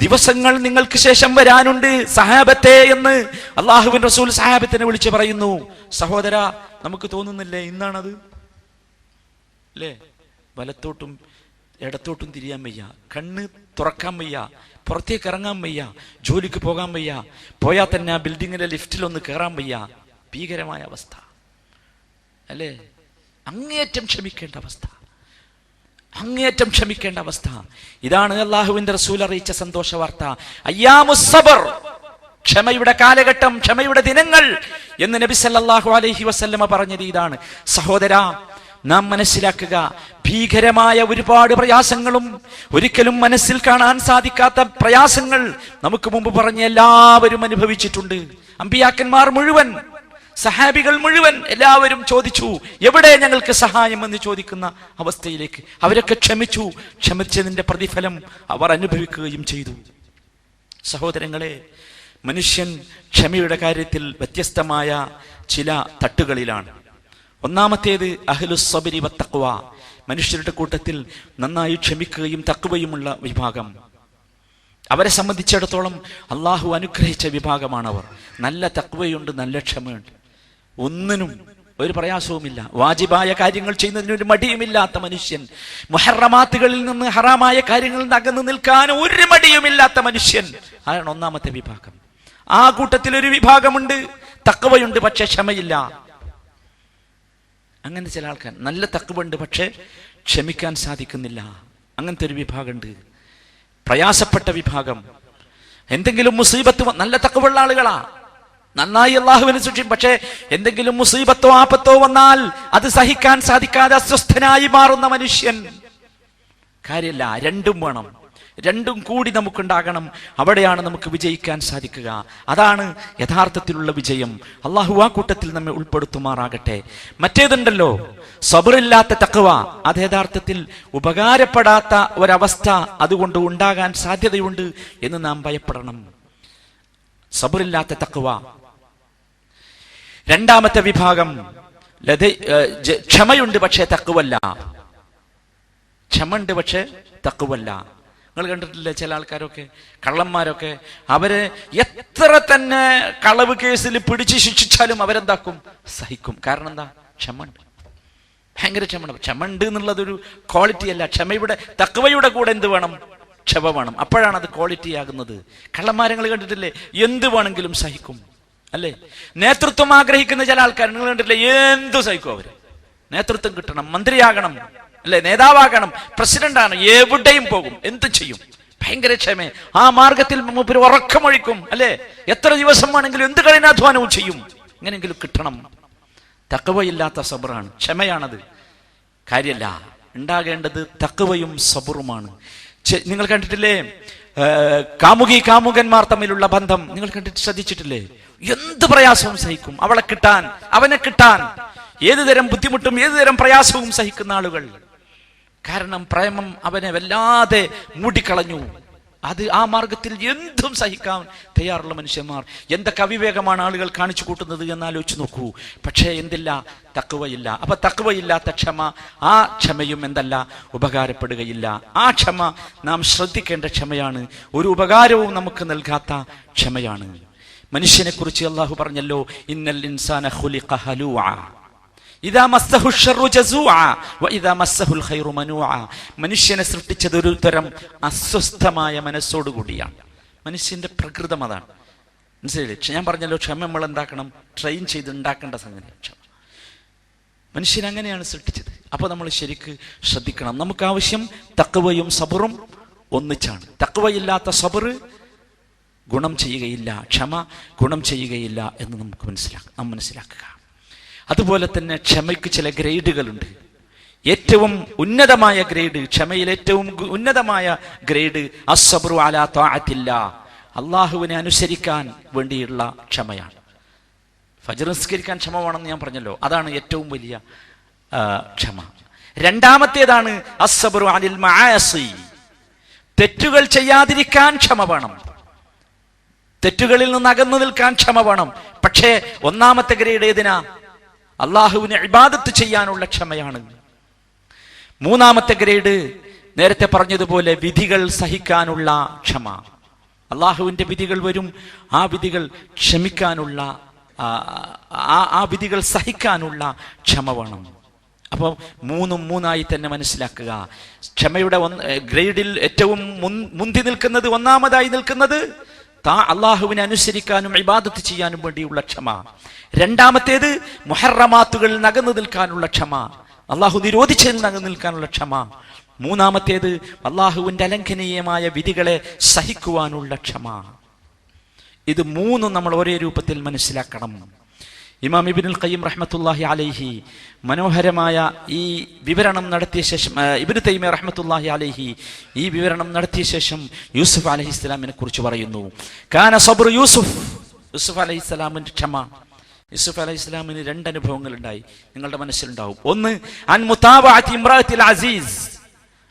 ദിവസങ്ങൾ നിങ്ങൾക്ക് ശേഷം വരാനുണ്ട് സഹാബത്തെ എന്ന് അല്ലാഹുവിൻ റസൂൽ സഹാബത്തിനെ വിളിച്ച് പറയുന്നു. സഹോദര, നമുക്ക് തോന്നുന്നില്ലേ ഇന്നാണത്? അല്ലേ? വലത്തോട്ടും ഇടത്തോട്ടും തിരിയാൻ വയ്യ, കണ്ണ് തുറക്കാൻ വയ്യ, പുറത്തേക്ക് ഇറങ്ങാൻ വയ്യ, ജോലിക്ക് പോകാൻ വയ്യ, പോയാൽ തന്നെ ആ ബിൽഡിങ്ങിന്റെ ലിഫ്റ്റിലൊന്ന് കയറാൻ വയ്യ. ഭീകരമായ അവസ്ഥ അല്ലേ? അങ്ങേയറ്റം ക്ഷമിക്കേണ്ട അവസ്ഥ, അങ്ങേയറ്റം ക്ഷമിക്കേണ്ട അവസ്ഥ. ഇതാണ് അല്ലാഹുവിന്റെ റസൂൽ അറിയിച്ച സന്തോഷ വാർത്ത. അയ്യാമുസ് സബർ, ക്ഷമയുടെ കാലഘട്ടം, ക്ഷമയുടെ ദിനങ്ങൾ എന്ന് നബി സല്ലല്ലാഹു അലൈഹി വസല്ലമ പറഞ്ഞത് ഇതാണ്. സഹോദരാ, നാം മനസ്സിലാക്കുക, ഭീകരമായ ഒരുപാട് പ്രയാസങ്ങളും ഒരിക്കലും മനസ്സിൽ കാണാൻ സാധിക്കാത്ത പ്രയാസങ്ങൾ നമുക്ക് മുമ്പ് പറഞ്ഞ എല്ലാവരും അനുഭവിച്ചിട്ടുണ്ട്. അമ്പിയാക്കന്മാർ മുഴുവൻ, സഹാബികൾ മുഴുവൻ എല്ലാവരും ചോദിച്ചു, എവിടെ ഞങ്ങൾക്ക് സഹായം എന്ന് ചോദിക്കുന്ന അവസ്ഥയിലേക്ക് അവരൊക്കെ ക്ഷമിച്ചു. ക്ഷമിച്ചതിന്റെ പ്രതിഫലം അവർ അനുഭവിക്കുകയും ചെയ്തു. സഹോദരങ്ങളെ, മനുഷ്യൻ ക്ഷമയുടെ കാര്യത്തിൽ വ്യത്യസ്തമായ ചില തട്ടുകളിലാണ്. ഒന്നാമത്തേത് അഹ്ലുസ് സബ്രി വത്തഖ്വ, മനുഷ്യരുടെ കൂട്ടത്തിൽ നന്നായി ക്ഷമിക്കുകയും തഖ്വയുമുള്ള വിഭാഗം. അവരെ സംബന്ധിച്ചിടത്തോളം അള്ളാഹു അനുഗ്രഹിച്ച വിഭാഗമാണവർ. നല്ല തഖ്വയുണ്ട്, നല്ല ക്ഷമയുണ്ട്, ഒന്നിനും ഒരു പ്രയാസവുമില്ല. വാജിബായ കാര്യങ്ങൾ ചെയ്യുന്നതിന് ഒരു മടിയുമില്ലാത്ത മനുഷ്യൻ, മുഹറമാത്തുകളിൽ നിന്ന് ഹറാമായ കാര്യങ്ങളിൽ നിന്ന് അകന്നു നിൽക്കാൻ ഒരു മടിയുമില്ലാത്ത മനുഷ്യൻ, അതാണ് ഒന്നാമത്തെ വിഭാഗം. ആ കൂട്ടത്തിൽ ഒരു വിഭാഗമുണ്ട്, തഖ്വയുണ്ട് പക്ഷെ ക്ഷമയില്ല. അങ്ങനെ ചില ആൾക്കാർ നല്ല തഖ്വയുണ്ട് പക്ഷെ ക്ഷമിക്കാൻ സാധിക്കുന്നില്ല. അങ്ങനത്തെ ഒരു വിഭാഗമുണ്ട്, പ്രയാസപ്പെട്ട വിഭാഗം. എന്തെങ്കിലും മുസീബത്ത്, നല്ല തഖ്വയുള്ള ആളുകളാ, നന്നായി അള്ളാഹുവിനെ സൂക്ഷിക്കും, പക്ഷേ എന്തെങ്കിലും മുസീബത്തോ ആപത്തോ വന്നാൽ അത് സഹിക്കാൻ സാധിക്കാതെ അസ്വസ്ഥനായി മാറുന്ന മനുഷ്യൻ. കാര്യമില്ല, രണ്ടും വേണം, രണ്ടും കൂടി നമുക്കുണ്ടാകണം. അവിടെയാണ് നമുക്ക് വിജയിക്കാൻ സാധിക്കുക. അതാണ് യഥാർത്ഥത്തിലുള്ള വിജയം. അള്ളാഹു ആ കൂട്ടത്തിൽ നമ്മെ ഉൾപ്പെടുത്തുമാറാകട്ടെ. മറ്റേതുണ്ടല്ലോ, സബറില്ലാത്ത തഖ്വ, അത് യഥാർത്ഥത്തിൽ ഉപകാരപ്പെടാത്ത ഒരവസ്ഥ അതുകൊണ്ട് ഉണ്ടാകാൻ സാധ്യതയുണ്ട് എന്ന് നാം ഭയപ്പെടണം. സബറില്ലാത്ത തഖ്വ. രണ്ടാമത്തെ വിഭാഗം, ക്ഷമയുണ്ട് പക്ഷേ തഖ്വല്ല. ക്ഷമയുണ്ട് പക്ഷേ തഖ്വല്ല. നിങ്ങൾ കണ്ടിട്ടില്ലേ ചില ആൾക്കാരൊക്കെ, കള്ളന്മാരൊക്കെ, അവരെ എത്ര തന്നെ കളവ് കേസിൽ പിടിച്ച് ശിക്ഷിച്ചാലും അവരെന്താക്കും? സഹിക്കും. കാരണം എന്താ? ക്ഷമയുണ്ട്, ഭയങ്കര ക്ഷമയുണ്ട്. ക്ഷമയുണ്ട് എന്നുള്ളതൊരു ക്വാളിറ്റി അല്ല. ക്ഷമയുടെ തഖ്വയുടെ കൂടെ എന്ത് വേണം? ക്ഷമ വേണം. അപ്പോഴാണ് അത് ക്വാളിറ്റി ആകുന്നത്. കള്ളന്മാരങ്ങൾ കണ്ടിട്ടില്ലേ, എന്ത് വേണമെങ്കിലും സഹിക്കും, അല്ലേ? നേതൃത്വം ആഗ്രഹിക്കുന്ന ചില ആൾക്കാർ നിങ്ങൾ കണ്ടിട്ടില്ലേ, എന്തു സഹിക്കും അവര്. നേതൃത്വം കിട്ടണം, മന്ത്രിയാകണം, അല്ലെ, നേതാവാകണം, പ്രസിഡന്റാണ്, എവിടെയും പോകും, എന്ത് ചെയ്യും, ഭയങ്കര ക്ഷമ. ആ മാർഗത്തിൽ മൂപ്പര് ഉറക്കമൊഴിക്കും, അല്ലെ, എത്ര ദിവസം വേണമെങ്കിലും എന്ത് കഠിനാധ്വാനവും ചെയ്യും, എങ്ങനെയെങ്കിലും കിട്ടണം. തഖ്വയില്ലാത്ത സബറാണ്, ക്ഷമയാണത്. കാര്യമല്ല, ഉണ്ടാകേണ്ടത് തഖ്വയും സബറുമാണ്. നിങ്ങൾ കണ്ടിട്ടില്ലേ, കാമുകന്മാർ തമ്മിലുള്ള ബന്ധം നിങ്ങൾ കണ്ടിട്ട് ശ്രദ്ധിച്ചിട്ടില്ലേ? എന്ത് പ്രയാസവും സഹിക്കും അവളെ കിട്ടാൻ, അവനെ കിട്ടാൻ, ഏതുതരം ബുദ്ധിമുട്ടും ഏതുതരം പ്രയാസവും സഹിക്കുന്ന ആളുകൾ. കാരണം പ്രേമം അവനെ വല്ലാതെ മൂടിക്കളഞ്ഞു. അത് ആ മാർഗത്തിൽ എന്തും സഹിക്കാൻ തയ്യാറുള്ള മനുഷ്യന്മാർ. എന്തൊക്കെ അവിവേകമാണ് ആളുകൾ കാണിച്ചു കൂട്ടുന്നത് എന്നാലോചിച്ച് നോക്കൂ. പക്ഷേ എന്തില്ല? തഖ്വയില്ല. അപ്പൊ തഖ്വയില്ലാത്ത ക്ഷമ, ആ ക്ഷമയും എന്തല്ല, ഉപകാരപ്പെടുകയില്ല. ആ ക്ഷമ നാം ശ്രദ്ധിക്കേണ്ട ക്ഷമയാണ്, ഒരു ഉപകാരവും നമുക്ക് നൽകാത്ത ക്ഷമയാണ്. മനുഷ്യനെ കുറിച്ച് അള്ളാഹു പറഞ്ഞല്ലോ, ഇന്നൽ ഇൻസാന ഖുലിഖ ഹലൂഅ ഇദാ മസ്സഹു ശർറു ജസൂഅ വഇദാ മസ്സഹുൽ ഖൈറു മനൂഅ. മനുഷ്യനെ സൃഷ്ടിച്ചത് ഒരു തരം അസ്വസ്ഥമായ മനസ്സോടുകൂടിയാണ്. മനുഷ്യന്റെ പ്രകൃതം അതാണ്. മനസ്സിലായില്ലേ? ഞാൻ പറഞ്ഞല്ലോ, ക്ഷമ നമ്മൾ എന്താക്കണം? ട്രെയിൻ ചെയ്ത് ഉണ്ടാക്കേണ്ട സംഗതി ക്ഷമ. മനുഷ്യൻ അങ്ങനെയാണ് സൃഷ്ടിച്ചത്. അപ്പൊ നമ്മൾ ശരിക്ക് ശ്രദ്ധിക്കണം. നമുക്ക് ആവശ്യം തഖ്വയും സബറും ഒന്നിച്ചാണ്. തഖ്വയില്ലാത്ത സബർ ഗുണം ചെയ്യുകയില്ല, ക്ഷമ ഗുണം ചെയ്യുകയില്ല എന്ന് നമുക്ക് മനസ്സിലാക്കുക. അതുപോലെ തന്നെ ക്ഷമയ്ക്ക് ചില ഗ്രേഡുകളുണ്ട്. ഏറ്റവും ഉന്നതമായ ഗ്രേഡ്, ക്ഷമയിൽ ഏറ്റവും ഉന്നതമായ ഗ്രേഡ് അസ്സബ്റു അലാ ത്വാഅത്തില്ലാ, അള്ളാഹുവിനെ അനുസരിക്കാൻ വേണ്ടിയുള്ള ക്ഷമയാണ്. ഫജ്ർ നിസ്കരിക്കാൻ ക്ഷമ വേണമെന്ന് ഞാൻ പറഞ്ഞല്ലോ, അതാണ് ഏറ്റവും വലിയ ക്ഷമ. രണ്ടാമത്തേതാണ് അസ്സബ്റു അനിൽ മആസി, തെറ്റുകൾ ചെയ്യാതിരിക്കാൻ ക്ഷമ വേണം, തെറ്റുകളിൽ നിന്ന് അകന്നു നിൽക്കാൻ ക്ഷമ വേണം. പക്ഷേ ഒന്നാമത്തെ ഗ്രേഡ് ഏതിനാ? അള്ളാഹുവിനെ ഇബാദത്ത് ചെയ്യാനുള്ള ക്ഷമയാണ്. മൂന്നാമത്തെ ഗ്രേഡ് നേരത്തെ പറഞ്ഞതുപോലെ വിധികൾ സഹിക്കാനുള്ള ക്ഷമ. അള്ളാഹുവിന്റെ വിധികൾ വരും, ആ വിധികൾ ക്ഷമിക്കാനുള്ള, ആ വിധികൾ സഹിക്കാനുള്ള ക്ഷമ വേണം. അപ്പം മൂന്നായി തന്നെ മനസ്സിലാക്കുക. ക്ഷമയുടെ ഗ്രേഡിൽ ഏറ്റവും മുന്തി നിൽക്കുന്നത്, ഒന്നാമതായി നിൽക്കുന്നത് അള്ളാഹുവിനെ അനുസരിക്കാനും ഇബാദത്ത് ചെയ്യാനും വേണ്ടിയുള്ള ക്ഷമ. രണ്ടാമത്തേത് മുഹറമാത്തുകളിൽ നകന്നു നിൽക്കാനുള്ള ക്ഷമ, അള്ളാഹു നിരോധിച്ചതിൽ നകന്നു നിൽക്കാനുള്ള ക്ഷമ. മൂന്നാമത്തേത് അള്ളാഹുവിന്റെ അലംഘനീയമായ വിധികളെ സഹിക്കുവാനുള്ള ക്ഷമ. ഇത് മൂന്നും നമ്മൾ ഒരേ രൂപത്തിൽ മനസ്സിലാക്കണം. ഇമാം ഇബ്നുൽ ഖയ്യിം റഹ്മത്തുള്ളാഹി അലൈഹി മനോഹരമായ ഈ വിവരണം നടത്തിയ ശേഷം, ഇബ്നു തൈമിയ്യ റഹ്മത്തുള്ളാഹി അലൈഹി ഈ വിവരണം നടത്തിയ ശേഷം യൂസുഫ് അലൈഹിസ്സലാമിനെ കുറിച്ച് പറയുന്നു. കാന സബ്റു യൂസുഫ് അലൈഹിസ്സലാമിന്റെ ക്ഷമ. യൂസുഫ് അലൈഹിസ്സലാമിന് 2 അനുഭവങ്ങൾ ഉണ്ടായി, നിങ്ങളുടെ മനസ്സിലുണ്ടാവും. ഒന്ന്, അൻ മുതാബഅത്തി ഇംറാത്തിൽ അസീസ്,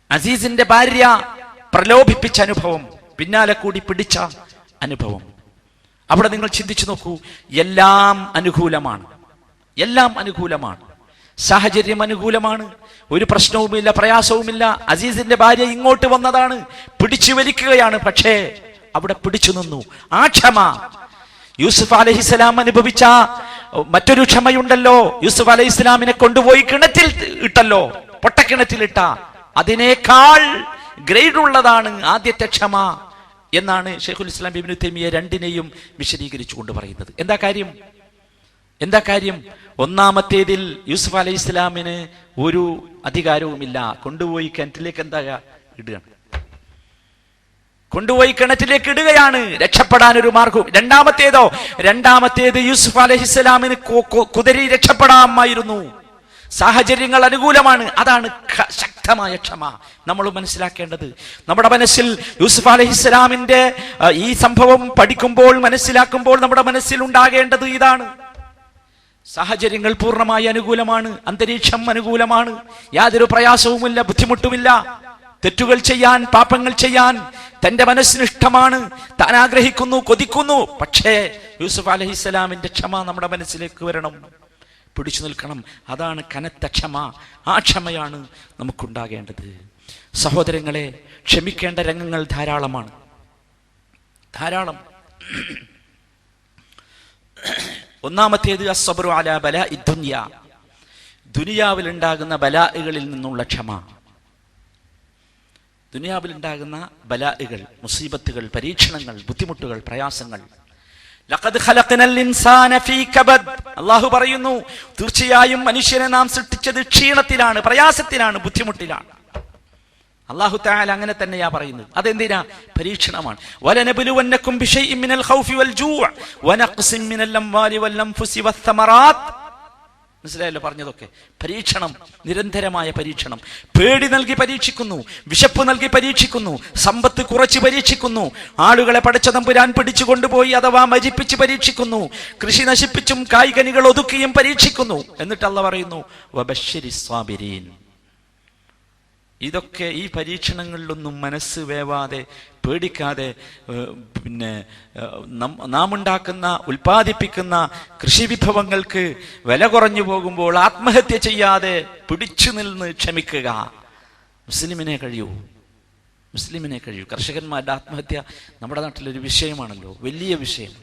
അസീസിന്റെ ഭാര്യ പ്രലോഭിപ്പിച്ച അനുഭവം, പിന്നാലെ കൂടി പിടിച്ച അനുഭവം. അവിടെ നിങ്ങൾ ചിന്തിച്ചു നോക്കൂ, എല്ലാം അനുകൂലമാണ്, എല്ലാം അനുകൂലമാണ്. സാഹചര്യം അനുകൂലമാണ്, ഒരു പ്രശ്നവുമില്ല, പ്രയാസവുമില്ല. അസീസിന്റെ ഭാര്യ ഇങ്ങോട്ട് വന്നതാണ്, പിടിച്ചു വലിക്കുകയാണ്, പക്ഷേ അവിടെ പിടിച്ചു നിന്നു. ആ ക്ഷമ യൂസുഫ് അലൈഹിസ്സലാം അനുഭവിച്ച മറ്റൊരു ക്ഷമയുണ്ടല്ലോ. യൂസുഫ് അലൈഹിസ്സലാമിനെ കൊണ്ടുപോയി കിണറ്റിൽ ഇട്ടല്ലോ, പൊട്ടക്കിണറ്റിലിട്ട, അതിനേക്കാൾ ഗ്രേഡ് ഉള്ളതാണ് ആദ്യത്തെ ക്ഷമ എന്നാണ് ശൈഖുൽ ഇസ്ലാം ഇബ്നു തൈമിയ്യ 2നെയും വിശദീകരിച്ചുകൊണ്ട് പറയുന്നത്. എന്താ കാര്യം? ഒന്നാമത്തേതിൽ യൂസുഫ് അലൈഹിസ്സലാമിന് ഒരു അധികാരവുമില്ല, കൊണ്ടുപോയി കിണറ്റിലേക്ക് ഇടുകയാണ്, കൊണ്ടുപോയി കിണറ്റിലേക്ക് ഇടുകയാണ്, രക്ഷപ്പെടാൻ ഒരു മാർഗവും. രണ്ടാമത്തേത് യൂസുഫ് അലൈഹിസ്സലാമിന് കുതിരി രക്ഷപ്പെടാമായിരുന്നു, സാഹചര്യങ്ങൾ അനുകൂലമാണ്. അതാണ് ശക്തമായ ക്ഷമ. നമ്മൾ മനസ്സിലാക്കേണ്ടത്, നമ്മുടെ മനസ്സിൽ യൂസുഫ് അലൈഹിസ്സലാമിന്റെ ഈ സംഭവം പഠിക്കുമ്പോൾ, മനസ്സിലാക്കുമ്പോൾ നമ്മുടെ മനസ്സിൽ ഉണ്ടാകേണ്ടത് ഇതാണ്: സാഹചര്യങ്ങൾ പൂർണ്ണമായി അനുകൂലമാണ്, അന്തരീക്ഷം അനുകൂലമാണ്, യാതൊരു പ്രയാസവുമില്ല, ബുദ്ധിമുട്ടുമില്ല. തെറ്റുകൾ ചെയ്യാൻ, പാപങ്ങൾ ചെയ്യാൻ തന്റെ മനസ്സിന് ഇഷ്ടമാണ്, താൻ ആഗ്രഹിക്കുന്നു, കൊതിക്കുന്നു. പക്ഷേ യൂസുഫ് അലൈഹിസ്സലാമിന്റെ ക്ഷമ നമ്മുടെ മനസ്സിലേക്ക് വരണം, പിടിച്ചു നിൽക്കണം. അതാണ് കനത്ത ക്ഷമ. ആ ക്ഷമയാണ് നമുക്കുണ്ടാകേണ്ടത്. സഹോദരങ്ങളെ, ക്ഷമിക്കേണ്ട രംഗങ്ങൾ ധാരാളമാണ്, ധാരാളം. ഒന്നാമത്തേത് അസ്സബ്റു അലാ ബലാഇ ദുനിയ, ദുനിയാവിൽ ഉണ്ടാകുന്ന ബലാഇകളിൽ നിന്നുള്ള ക്ഷമ. ദുനിയാവിൽ ഉണ്ടാകുന്ന ബലാഇകൾ, മുസീബത്തുകൾ, പരീക്ഷണങ്ങൾ, ബുദ്ധിമുട്ടുകൾ, പ്രയാസങ്ങൾ. ലഖദ് ഖലഖനൽ ഇൻസാന ഫീ കബദ്, അല്ലാഹു പറയുന്നു, തീർച്ചയായും മനുഷ്യനെ നാം സൃഷ്ടിച്ചത് ക്ഷീണത്തിലാണ്, പ്രയാസത്തിലാണ്, ബുദ്ധിമുട്ടിലാണ്. അല്ലാഹു തആല അങ്ങനെ തന്നെയാ പറയുന്നത്. അതെന്തിനാ? പരീക്ഷണമാണ്. വലനബ്ലുവന്നകും ബിശൈഇൻ മിനൽ ഖൗഫി വൽ ജൂഅ വനഖ്സിൻ മിനൽ അംവാലി വൽ അൻഫുസി വസ്സമറാത്ത്. മനസ്സിലായല്ലോ പറഞ്ഞതൊക്കെ? പരീക്ഷണം, നിരന്തരമായ പരീക്ഷണം. പേടി നൽകി പരീക്ഷിക്കുന്നു, വിശപ്പ് നൽകി പരീക്ഷിക്കുന്നു, സമ്പത്ത് കുറച്ച് പരീക്ഷിക്കുന്നു, ആളുകളെ പടച്ച തമ്പുരാൻ പിടിച്ചു കൊണ്ടുപോയി അഥവാ മരിപ്പിച്ച് പരീക്ഷിക്കുന്നു, കൃഷി നശിപ്പിച്ചും കായ്കനികൾ ഒതുക്കിയും പരീക്ഷിക്കുന്നു. എന്നിട്ട് അല്ലാഹു പറയുന്നു വബശ്ശിരിസ് സ്വാബിരീൻ. ഇതൊക്കെ, ഈ പരീക്ഷണങ്ങളിലൊന്നും മനസ്സ് വേവാതെ, പേടിക്കാതെ, നാം ഉണ്ടാക്കുന്ന, ഉൽപ്പാദിപ്പിക്കുന്ന കൃഷി വിഭവങ്ങൾക്ക് വില കുറഞ്ഞു പോകുമ്പോൾ ആത്മഹത്യ ചെയ്യാതെ പിടിച്ചു നിന്ന് ക്ഷമിക്കുക മുസ്ലിമിനെ കഴിയൂ. കർഷകന്മാരുടെ ആത്മഹത്യ നമ്മുടെ നാട്ടിലൊരു വിഷയമാണല്ലോ, വലിയ വിഷയം.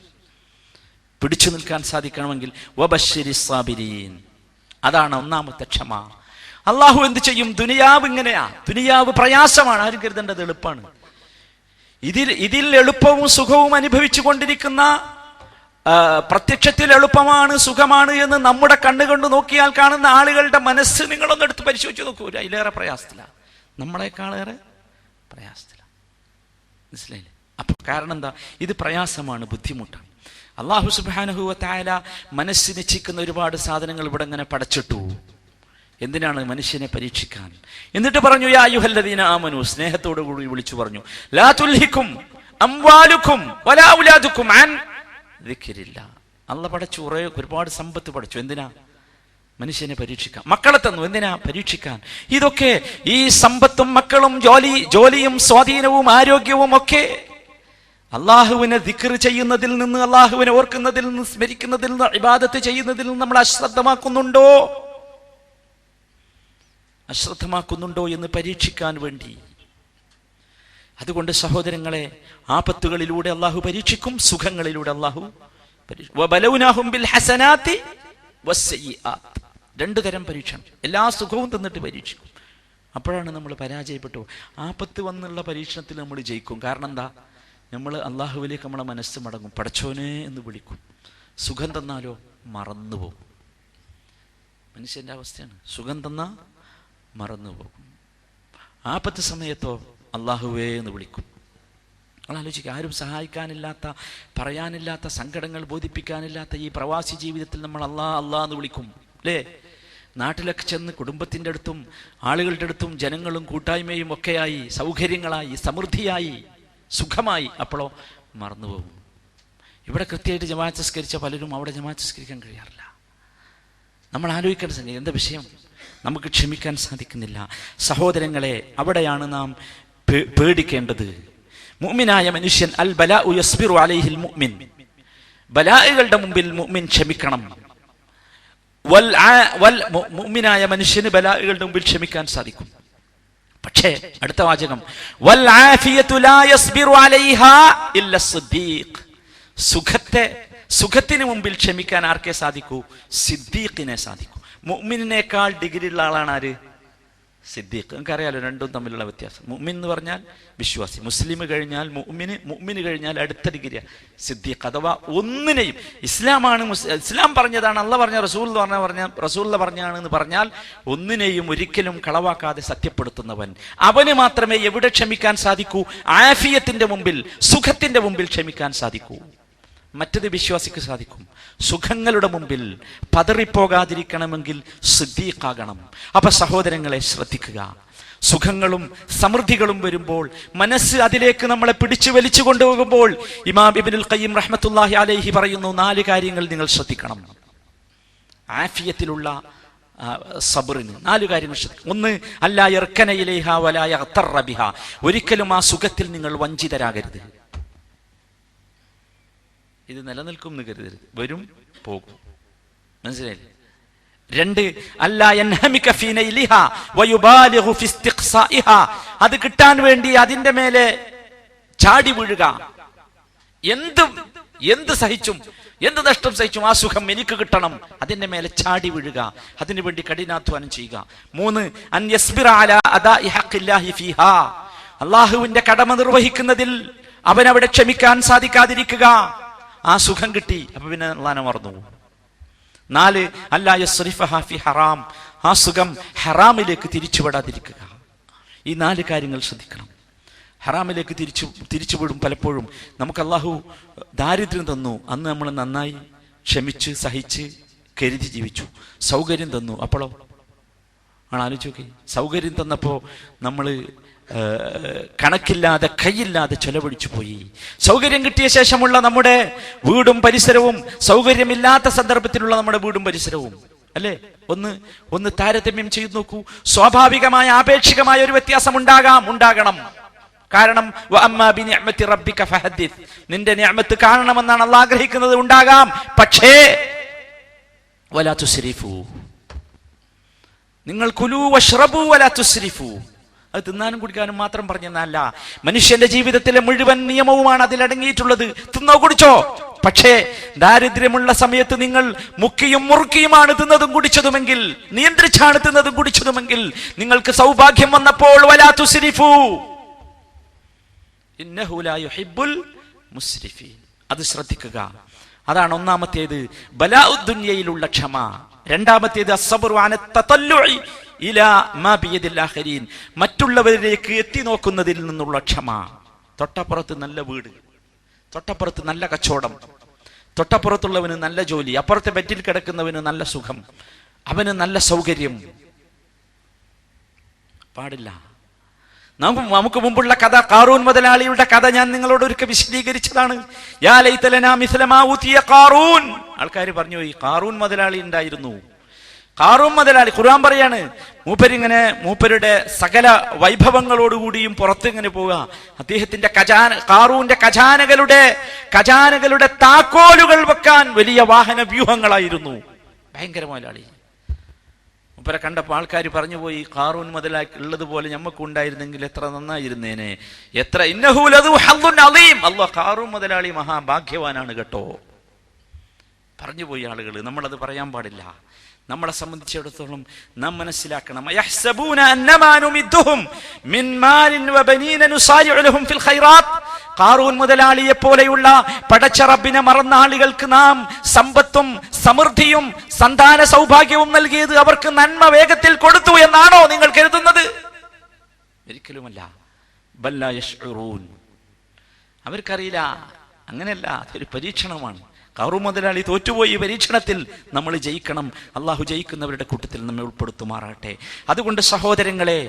പിടിച്ചു നിൽക്കാൻ സാധിക്കണമെങ്കിൽ വബശ്ശിരിസ് സാബിരീൻ, അതാണ് ഒന്നാമത്തെ ക്ഷമ. അള്ളാഹു എന്ത് ചെയ്യും? ദുനിയാവ് ഇങ്ങനെയാ, ദുനിയാവ് പ്രയാസമാണ്. ആരും കരുതേണ്ടത് എളുപ്പമാണ്. ഇതിൽ എളുപ്പവും സുഖവും അനുഭവിച്ചു കൊണ്ടിരിക്കുന്ന, പ്രത്യക്ഷത്തിൽ എളുപ്പമാണ്, സുഖമാണ് എന്ന് നമ്മുടെ കണ്ണുകൊണ്ട് നോക്കിയാൽ കാണുന്ന ആളുകളുടെ മനസ്സ് നിങ്ങളൊന്ന് എടുത്ത് പരിശോധിച്ച് നോക്കൂ. അതിലേറെ പ്രയാസത്തിലാണ്, നമ്മളെക്കാളേറെ പ്രയാസത്തിലാണ്. മനസ്സിലായില്ലേ? അപ്പൊ കാരണം എന്താ? ഇത് പ്രയാസമാണ്, ബുദ്ധിമുട്ടാണ്. അല്ലാഹു സുബ്ഹാനഹു വ തആല മനസ്സിന് ചിക്കുന്ന ഒരുപാട് സാധനങ്ങൾ ഇവിടെ ഇങ്ങനെ പടച്ചിട്ടു. എന്തിനാണ്? മനുഷ്യനെ പരീക്ഷിക്കാൻ. എന്നിട്ട് പറഞ്ഞു യാ അയ്യുഹല്ലദീന ആമനു, സ്നേഹത്തോടു കൂടി വിളിച്ചു പറഞ്ഞു, ലാ തുൽഹിക്കും അംവാലുക്കും വലാ ഔലാദുക്കും അൻ ദിക്രില്ലാഹ്. അല്ലാഹു പടച്ചു, ഒരുപാട് സമ്പത്ത് പടച്ചു. എന്തിനാ? മനുഷ്യനെ പരീക്ഷിക്കാൻ. മക്കളെ തന്നു, എന്തിനാ? പരീക്ഷിക്കാൻ. ഇതൊക്കെ, ഈ സമ്പത്തും മക്കളും ജോലിയും സ്വാധീനവും ആരോഗ്യവും ഒക്കെ അള്ളാഹുവിനെ ദിക്ർ ചെയ്യുന്നതിൽ നിന്ന്, അള്ളാഹുവിനെ ഓർക്കുന്നതിൽ നിന്ന്, സ്മരിക്കുന്നതിൽ നിന്ന്, ഇബാദത്ത് ചെയ്യുന്നതിൽ നിന്ന് നമ്മൾ അശ്രദ്ധമാക്കുന്നുണ്ടോ എന്ന് പരീക്ഷിക്കാൻ വേണ്ടി. അതുകൊണ്ട് സഹോദരങ്ങളെ, ആപത്തുകളിലൂടെ അള്ളാഹു പരീക്ഷിക്കും, സുഖങ്ങളിലൂടെ അള്ളാഹു വബലൗനാഹും ബിൽ ഹസനാതി വസ്സയ്യിആത്ത്. 2 തരം പരീക്ഷണം. എല്ലാ സുഖവും തന്നിട്ട് പരീക്ഷിക്കും. അപ്പോഴാണ് നമ്മൾ പരാജയപ്പെട്ടു. ആപത്ത് വന്നുള്ള പരീക്ഷണത്തിൽ നമ്മൾ ജയിക്കും. കാരണം എന്താ? നമ്മൾ അള്ളാഹുവിലേക്ക് നമ്മളെ മനസ്സ് മടങ്ങും, പടച്ചോനെ എന്ന് വിളിക്കും. സുഖം തന്നാലോ മറന്നുപോകും. മനുഷ്യന്റെ അവസ്ഥയാണ്. സുഖം തന്നാ മറന്നുപോകും. ആപത്ത് സമയത്തോ അള്ളാഹുവേ എന്ന് വിളിക്കും. നിങ്ങൾ ആലോചിക്കുക, ആരും സഹായിക്കാനില്ലാത്ത, പറയാനില്ലാത്ത, സങ്കടങ്ങൾ ബോധിപ്പിക്കാനില്ലാത്ത ഈ പ്രവാസി ജീവിതത്തിൽ നമ്മൾ അല്ലാ അല്ലാ എന്ന് വിളിക്കും അല്ലേ? നാട്ടിലൊക്കെ ചെന്ന് കുടുംബത്തിൻ്റെ അടുത്തും ആളുകളുടെ അടുത്തും ജനങ്ങളും കൂട്ടായ്മയും ഒക്കെയായി, സൗകര്യങ്ങളായി, സമൃദ്ധിയായി, സുഖമായി, അപ്പോഴോ മറന്നുപോകും. ഇവിടെ കൃത്യമായിട്ട് ജമാഅത്ത് നിസ്കരിച്ച പലരും അവിടെ ജമാഅത്ത് നിസ്കരിക്കാൻ കഴിയാറില്ല. നമ്മൾ ആലോചിക്കേണ്ട സംഗതി എന്താ വിഷയം? നമുക്ക് ക്ഷമിക്കാൻ സാധിക്കുന്നില്ല. സഹോദരങ്ങളെ, അവിടെയാണ് നാം പേടിക്കേണ്ടത്. മുഅ്മിനായ മനുഷ്യൻ അൽ ബലാഉ യസ്ബിറു അലൈഹിൽ മുഅ്മിൻ, ബലാഅുകളുടെ മുമ്പിൽ മുഅ്മിൻ ക്ഷമിക്കണം. മുഅ്മിനായ മനുഷ്യന് ബലാഅുകളുടെ മുമ്പിൽ ക്ഷമിക്കാൻ സാധിക്കും. പക്ഷേ അടുത്ത വാചകം വൽ ആഫിയതു ലാ യസ്ബിറു അലൈഹാ ഇല്ല സിദ്ദീഖ്, സുഖത്തിന് മുമ്പിൽ ക്ഷമിക്കാൻ ആർക്കേ സാധിക്കൂ? സിദ്ദീഖിനെ സാധിക്കൂ. മുഅ്മിനിനേക്കാൾ ഡിഗ്രി ഉള്ള ആളാണ് ആര്? സിദ്ദീഖ്. നമുക്കറിയാലോ രണ്ടും തമ്മിലുള്ള വ്യത്യാസം. മുഅ്മിൻ എന്ന് പറഞ്ഞാൽ വിശ്വാസി, മുസ്ലിം കഴിഞ്ഞാൽ മുഅ്മിന് കഴിഞ്ഞാൽ അടുത്ത ഡിഗ്രിയ സിദ്ദീഖ്. അഥവാ ഒന്നിനെയും ഇസ്ലാം പറഞ്ഞതാണ്, അള്ളാഹ് പറഞ്ഞ റസൂൽ പറഞ്ഞാണെന്ന് പറഞ്ഞാൽ ഒന്നിനെയും ഒരിക്കലും കളവാക്കാതെ സത്യപ്പെടുത്തുന്നവൻ, അവന് മാത്രമേ എവിടെ ക്ഷമിക്കാൻ സാധിക്കൂ? ആഫിയത്തിന്റെ മുമ്പിൽ, സുഖത്തിന്റെ മുമ്പിൽ ക്ഷമിക്കാൻ സാധിക്കൂ. മറ്റത് വിശ്വാസിക്ക് സാധിക്കും. സുഖങ്ങളുടെ മുമ്പിൽ പതറിപ്പോകാതിരിക്കണമെങ്കിൽ സിദ്ദീഖാകണം. അപ്പൊ സഹോദരങ്ങളെ ശ്രദ്ധിക്കുക, സുഖങ്ങളും സമൃദ്ധികളും വരുമ്പോൾ മനസ്സ് അതിലേക്ക് നമ്മളെ പിടിച്ചു വലിച്ചു കൊണ്ടുപോകുമ്പോൾ ഇമാം ഇബ്നുൽ ഖയ്യിം റഹ്മത്തുള്ളാഹി അലൈഹി പറയുന്നു, 4 കാര്യങ്ങൾ നിങ്ങൾ ശ്രദ്ധിക്കണം. ആഫിയത്തിലുള്ള സബറിന് 4 കാര്യങ്ങൾ ശ്രദ്ധിക്കണം. 1, അല്ലാ യർക്കന ഇലൈഹാ വലാ യഗ്തറ ബിഹാ, ഒരിക്കലും ആ സുഖത്തിൽ നിങ്ങൾ വഞ്ചിതരാകരുത്. ഇത് നിലനിൽക്കും എന്ന് കരുതരുത്, വരും പോകും, മനസ്സിലായില്ലേ? 2, അല്ലാ യൻഹമിക ഫീ നൈലിഹാ വയുബാലിഗു ഫി ഇസ്തിഖ്സാഇഹാ, അത് കിട്ടാൻ വേണ്ടി അതിന്റെ മേലെ ചാടി വീഴുക. എന്ത് സഹിച്ചും, എന്ത് നഷ്ടം സഹിച്ചും ആ സുഖം എനിക്ക് കിട്ടണം, അതിന്റെ മേലെ ചാടി വീഴുക, അതിനു വേണ്ടി കഠിനാധ്വാനം ചെയ്യുക. 3, അൻ യസ്ബിറ അലാ അദാഇ ഹഖില്ലാഹി ഫീഹാ, അല്ലാഹുവിന്റെ കടമ നിർവഹിക്കുന്നതിൽ അവനവിടെ ക്ഷമിക്കാൻ സാധിക്കാതിരിക്കുക. ആ സുഖം കിട്ടി, അപ്പൊ പിന്നെ അല്ലാഹനെ മറന്നു. 4, അല്ലാ യസ്രിഫഹാ ഫി ഹറാം, ആ സുഖം ഹറാമിലേക്ക് തിരിച്ചുവിടാതിരിക്കുക. ഈ 4 കാര്യങ്ങൾ ശ്രദ്ധിക്കണം. ഹറാമിലേക്ക് തിരിച്ചുവിടും. പലപ്പോഴും നമുക്ക് അല്ലാഹു ദാരിദ്ര്യം തന്നു, അന്ന് നമ്മൾ നന്നായി ക്ഷമിച്ച് സഹിച്ച് കരുതി ജീവിച്ചു. സൗകര്യം തന്നു, അപ്പോഴോ ആലോചിച്ച് നോക്കി, സൗകര്യം തന്നപ്പോ നമ്മൾ കണക്കില്ലാതെ കൈയില്ലാതെ ചെലവഴിച്ചു പോയി. സൗകര്യം കിട്ടിയ ശേഷമുള്ള നമ്മുടെ വീടും പരിസരവും, സൗകര്യമില്ലാത്ത സന്ദർഭത്തിലുള്ള നമ്മുടെ വീടും പരിസരവും അല്ലേ, ഒന്ന് താരതമ്യം ചെയ്തു നോക്കൂ. സ്വാഭാവികമായ ആപേക്ഷികമായ ഒരു വ്യത്യാസം ഉണ്ടാകണം. കാരണം വഅമ്മാ ബിനിഅമതി റബ്ബിക ഫഹദ്ദിസ്, നിന്റെ നിഅമത്ത് കാണണമെന്നാണ് അല്ലാഹ് ആഗ്രഹിക്കുന്നത്, ഉണ്ടാകാം. പക്ഷേ വലാ തുസ്രിഫു, നിങ്ങൾ കുലൂ വശ്റബൂ വലാ തുസ്രിഫു, അത് തിന്നാനും കുടിക്കാനും മാത്രം പറഞ്ഞല്ല, മനുഷ്യന്റെ ജീവിതത്തിലെ മുഴുവൻ നിയമവുമാണ് അതിലടങ്ങിയിട്ടുള്ളത്. തിന്നോ കുടിച്ചോ, പക്ഷേ ദാരിദ്ര്യമുള്ള സമയത്ത് നിങ്ങൾ മുക്കിയും മുറുക്കിയുമാണ് തിന്നതും കുടിച്ചതുമെങ്കിൽ, നിയന്ത്രിച്ചാണ് തിന്നതും കുടിച്ചതുമെങ്കിൽ, നിങ്ങൾക്ക് സൗഭാഗ്യം വന്നപ്പോൾ വലാ തുസ്രിഫു ഇന്നഹു ലാ യുഹിബ്ബുൽ മുസ്രിഫീൻ, അത് ശ്രദ്ധിക്കുക. അതാണ് ഒന്നാമത്തേത്, ബലാഉദ് ദുനിയയിലുള്ള ക്ഷമ. രണ്ടാമത്തേത് അസ്സബ്റു അന തതല്ലുഇ ഇലാ മാ ബിയദിൽ ആഖിരീൻ, മറ്റുള്ളവരിലേക്ക് എത്തി നോക്കുന്നതിൽ നിന്നുള്ള ക്ഷമ. തൊട്ടപ്പുറത്ത് നല്ല വീട്, തൊട്ടപ്പുറത്ത് നല്ല കച്ചവടം, തൊട്ടപ്പുറത്തുള്ളവന് നല്ല ജോലി, അപ്പുറത്തെ ബെറ്റിൽ കിടക്കുന്നവന് നല്ല സുഖം, അവന് നല്ല സൗകര്യം. പാടില്ല. നമുക്ക് മുമ്പുള്ള കഥ, ഖാറൂൻ മുതലാളിയുടെ കഥ ഞാൻ നിങ്ങളോട് ഒരിക്കൽ വിശദീകരിച്ചതാണ്. യാ ലൈത ലനാ മിസ്ല മാ ഊതിയ ഖാറൂൻ, ആൾക്കാർ പറഞ്ഞു ഈ ഖാറൂൻ മുതലാളി ഉണ്ടായിരുന്നു. ഖാറൂൻ മുതലാളി, ഖുർആൻ പറയാണ്, മൂപ്പരുടെ സകല വൈഭവങ്ങളോടുകൂടിയും പുറത്തിങ്ങനെ പോവുക. അദ്ദേഹത്തിന്റെ ഖാറൂന്റെ ഖജാനകളുടെ താക്കോലുകൾ വെക്കാൻ വലിയ വാഹന വ്യൂഹങ്ങളായിരുന്നു. ഭയങ്കര മുതലാളി. മൂപ്പരെ കണ്ടപ്പോൾ ആൾക്കാർ പറഞ്ഞു പോയി, ഖാറൂൻ മുതലാളി ഉള്ളതുപോലെ ഞമ്മക്ക് ഉണ്ടായിരുന്നെങ്കിൽ എത്ര നന്നായിരുന്നേനെ, എത്ര ഇന്നഹു ലദു ഹദ്ദുൻ അളീം, അല്ലാഹ് ഖാറൂൻ മുതലാളി മഹാഭാഗ്യവാനാണ് കേട്ടോ. പറഞ്ഞുപോയി ആളുകൾ. നമ്മളത് പറയാൻ പാടില്ല. നമ്മളെ സംബന്ധിച്ചിടത്തോളം നാം മനസ്സിലാക്കണം, യഹ്സബൂന അന്നമാ നുമിദ്ദുഹും മിൻ മാലിൻ വബനീന നുസാരിഉ ലഹും ഫിൽ ഖൈറാത്ത്, ഖാറൂൻ മുതലാളിയെ പോലെയുള്ള പടച്ച റബ്ബിനെ മറന്ന ആളുകൾക്ക് നാം സമ്പത്തും സമൃദ്ധിയും സന്താന സൗഭാഗ്യവും നൽകിയത് അവർക്ക് നന്മ വേഗത്തിൽ കൊടുത്തു എന്നാണോ നിങ്ങൾ കരുതുന്നത്? ഒരിക്കലുമല്ല. ബല്ലാ യശ്ഉറൂൻ, അവർക്കറിയില്ല. അങ്ങനെയല്ല, അതൊരു പരീക്ഷണമാണ്. ഖാറൂൻ മുതലാളി തോറ്റുപോയി. ഈ പരീക്ഷണത്തിൽ നമ്മൾ ജയിക്കണം. അള്ളാഹു ജയിക്കുന്നവരുടെ കൂട്ടത്തിൽ നമ്മെ ഉൾപ്പെടുത്തുമാറാട്ടെ. അതുകൊണ്ട് സഹോദരങ്ങളെ,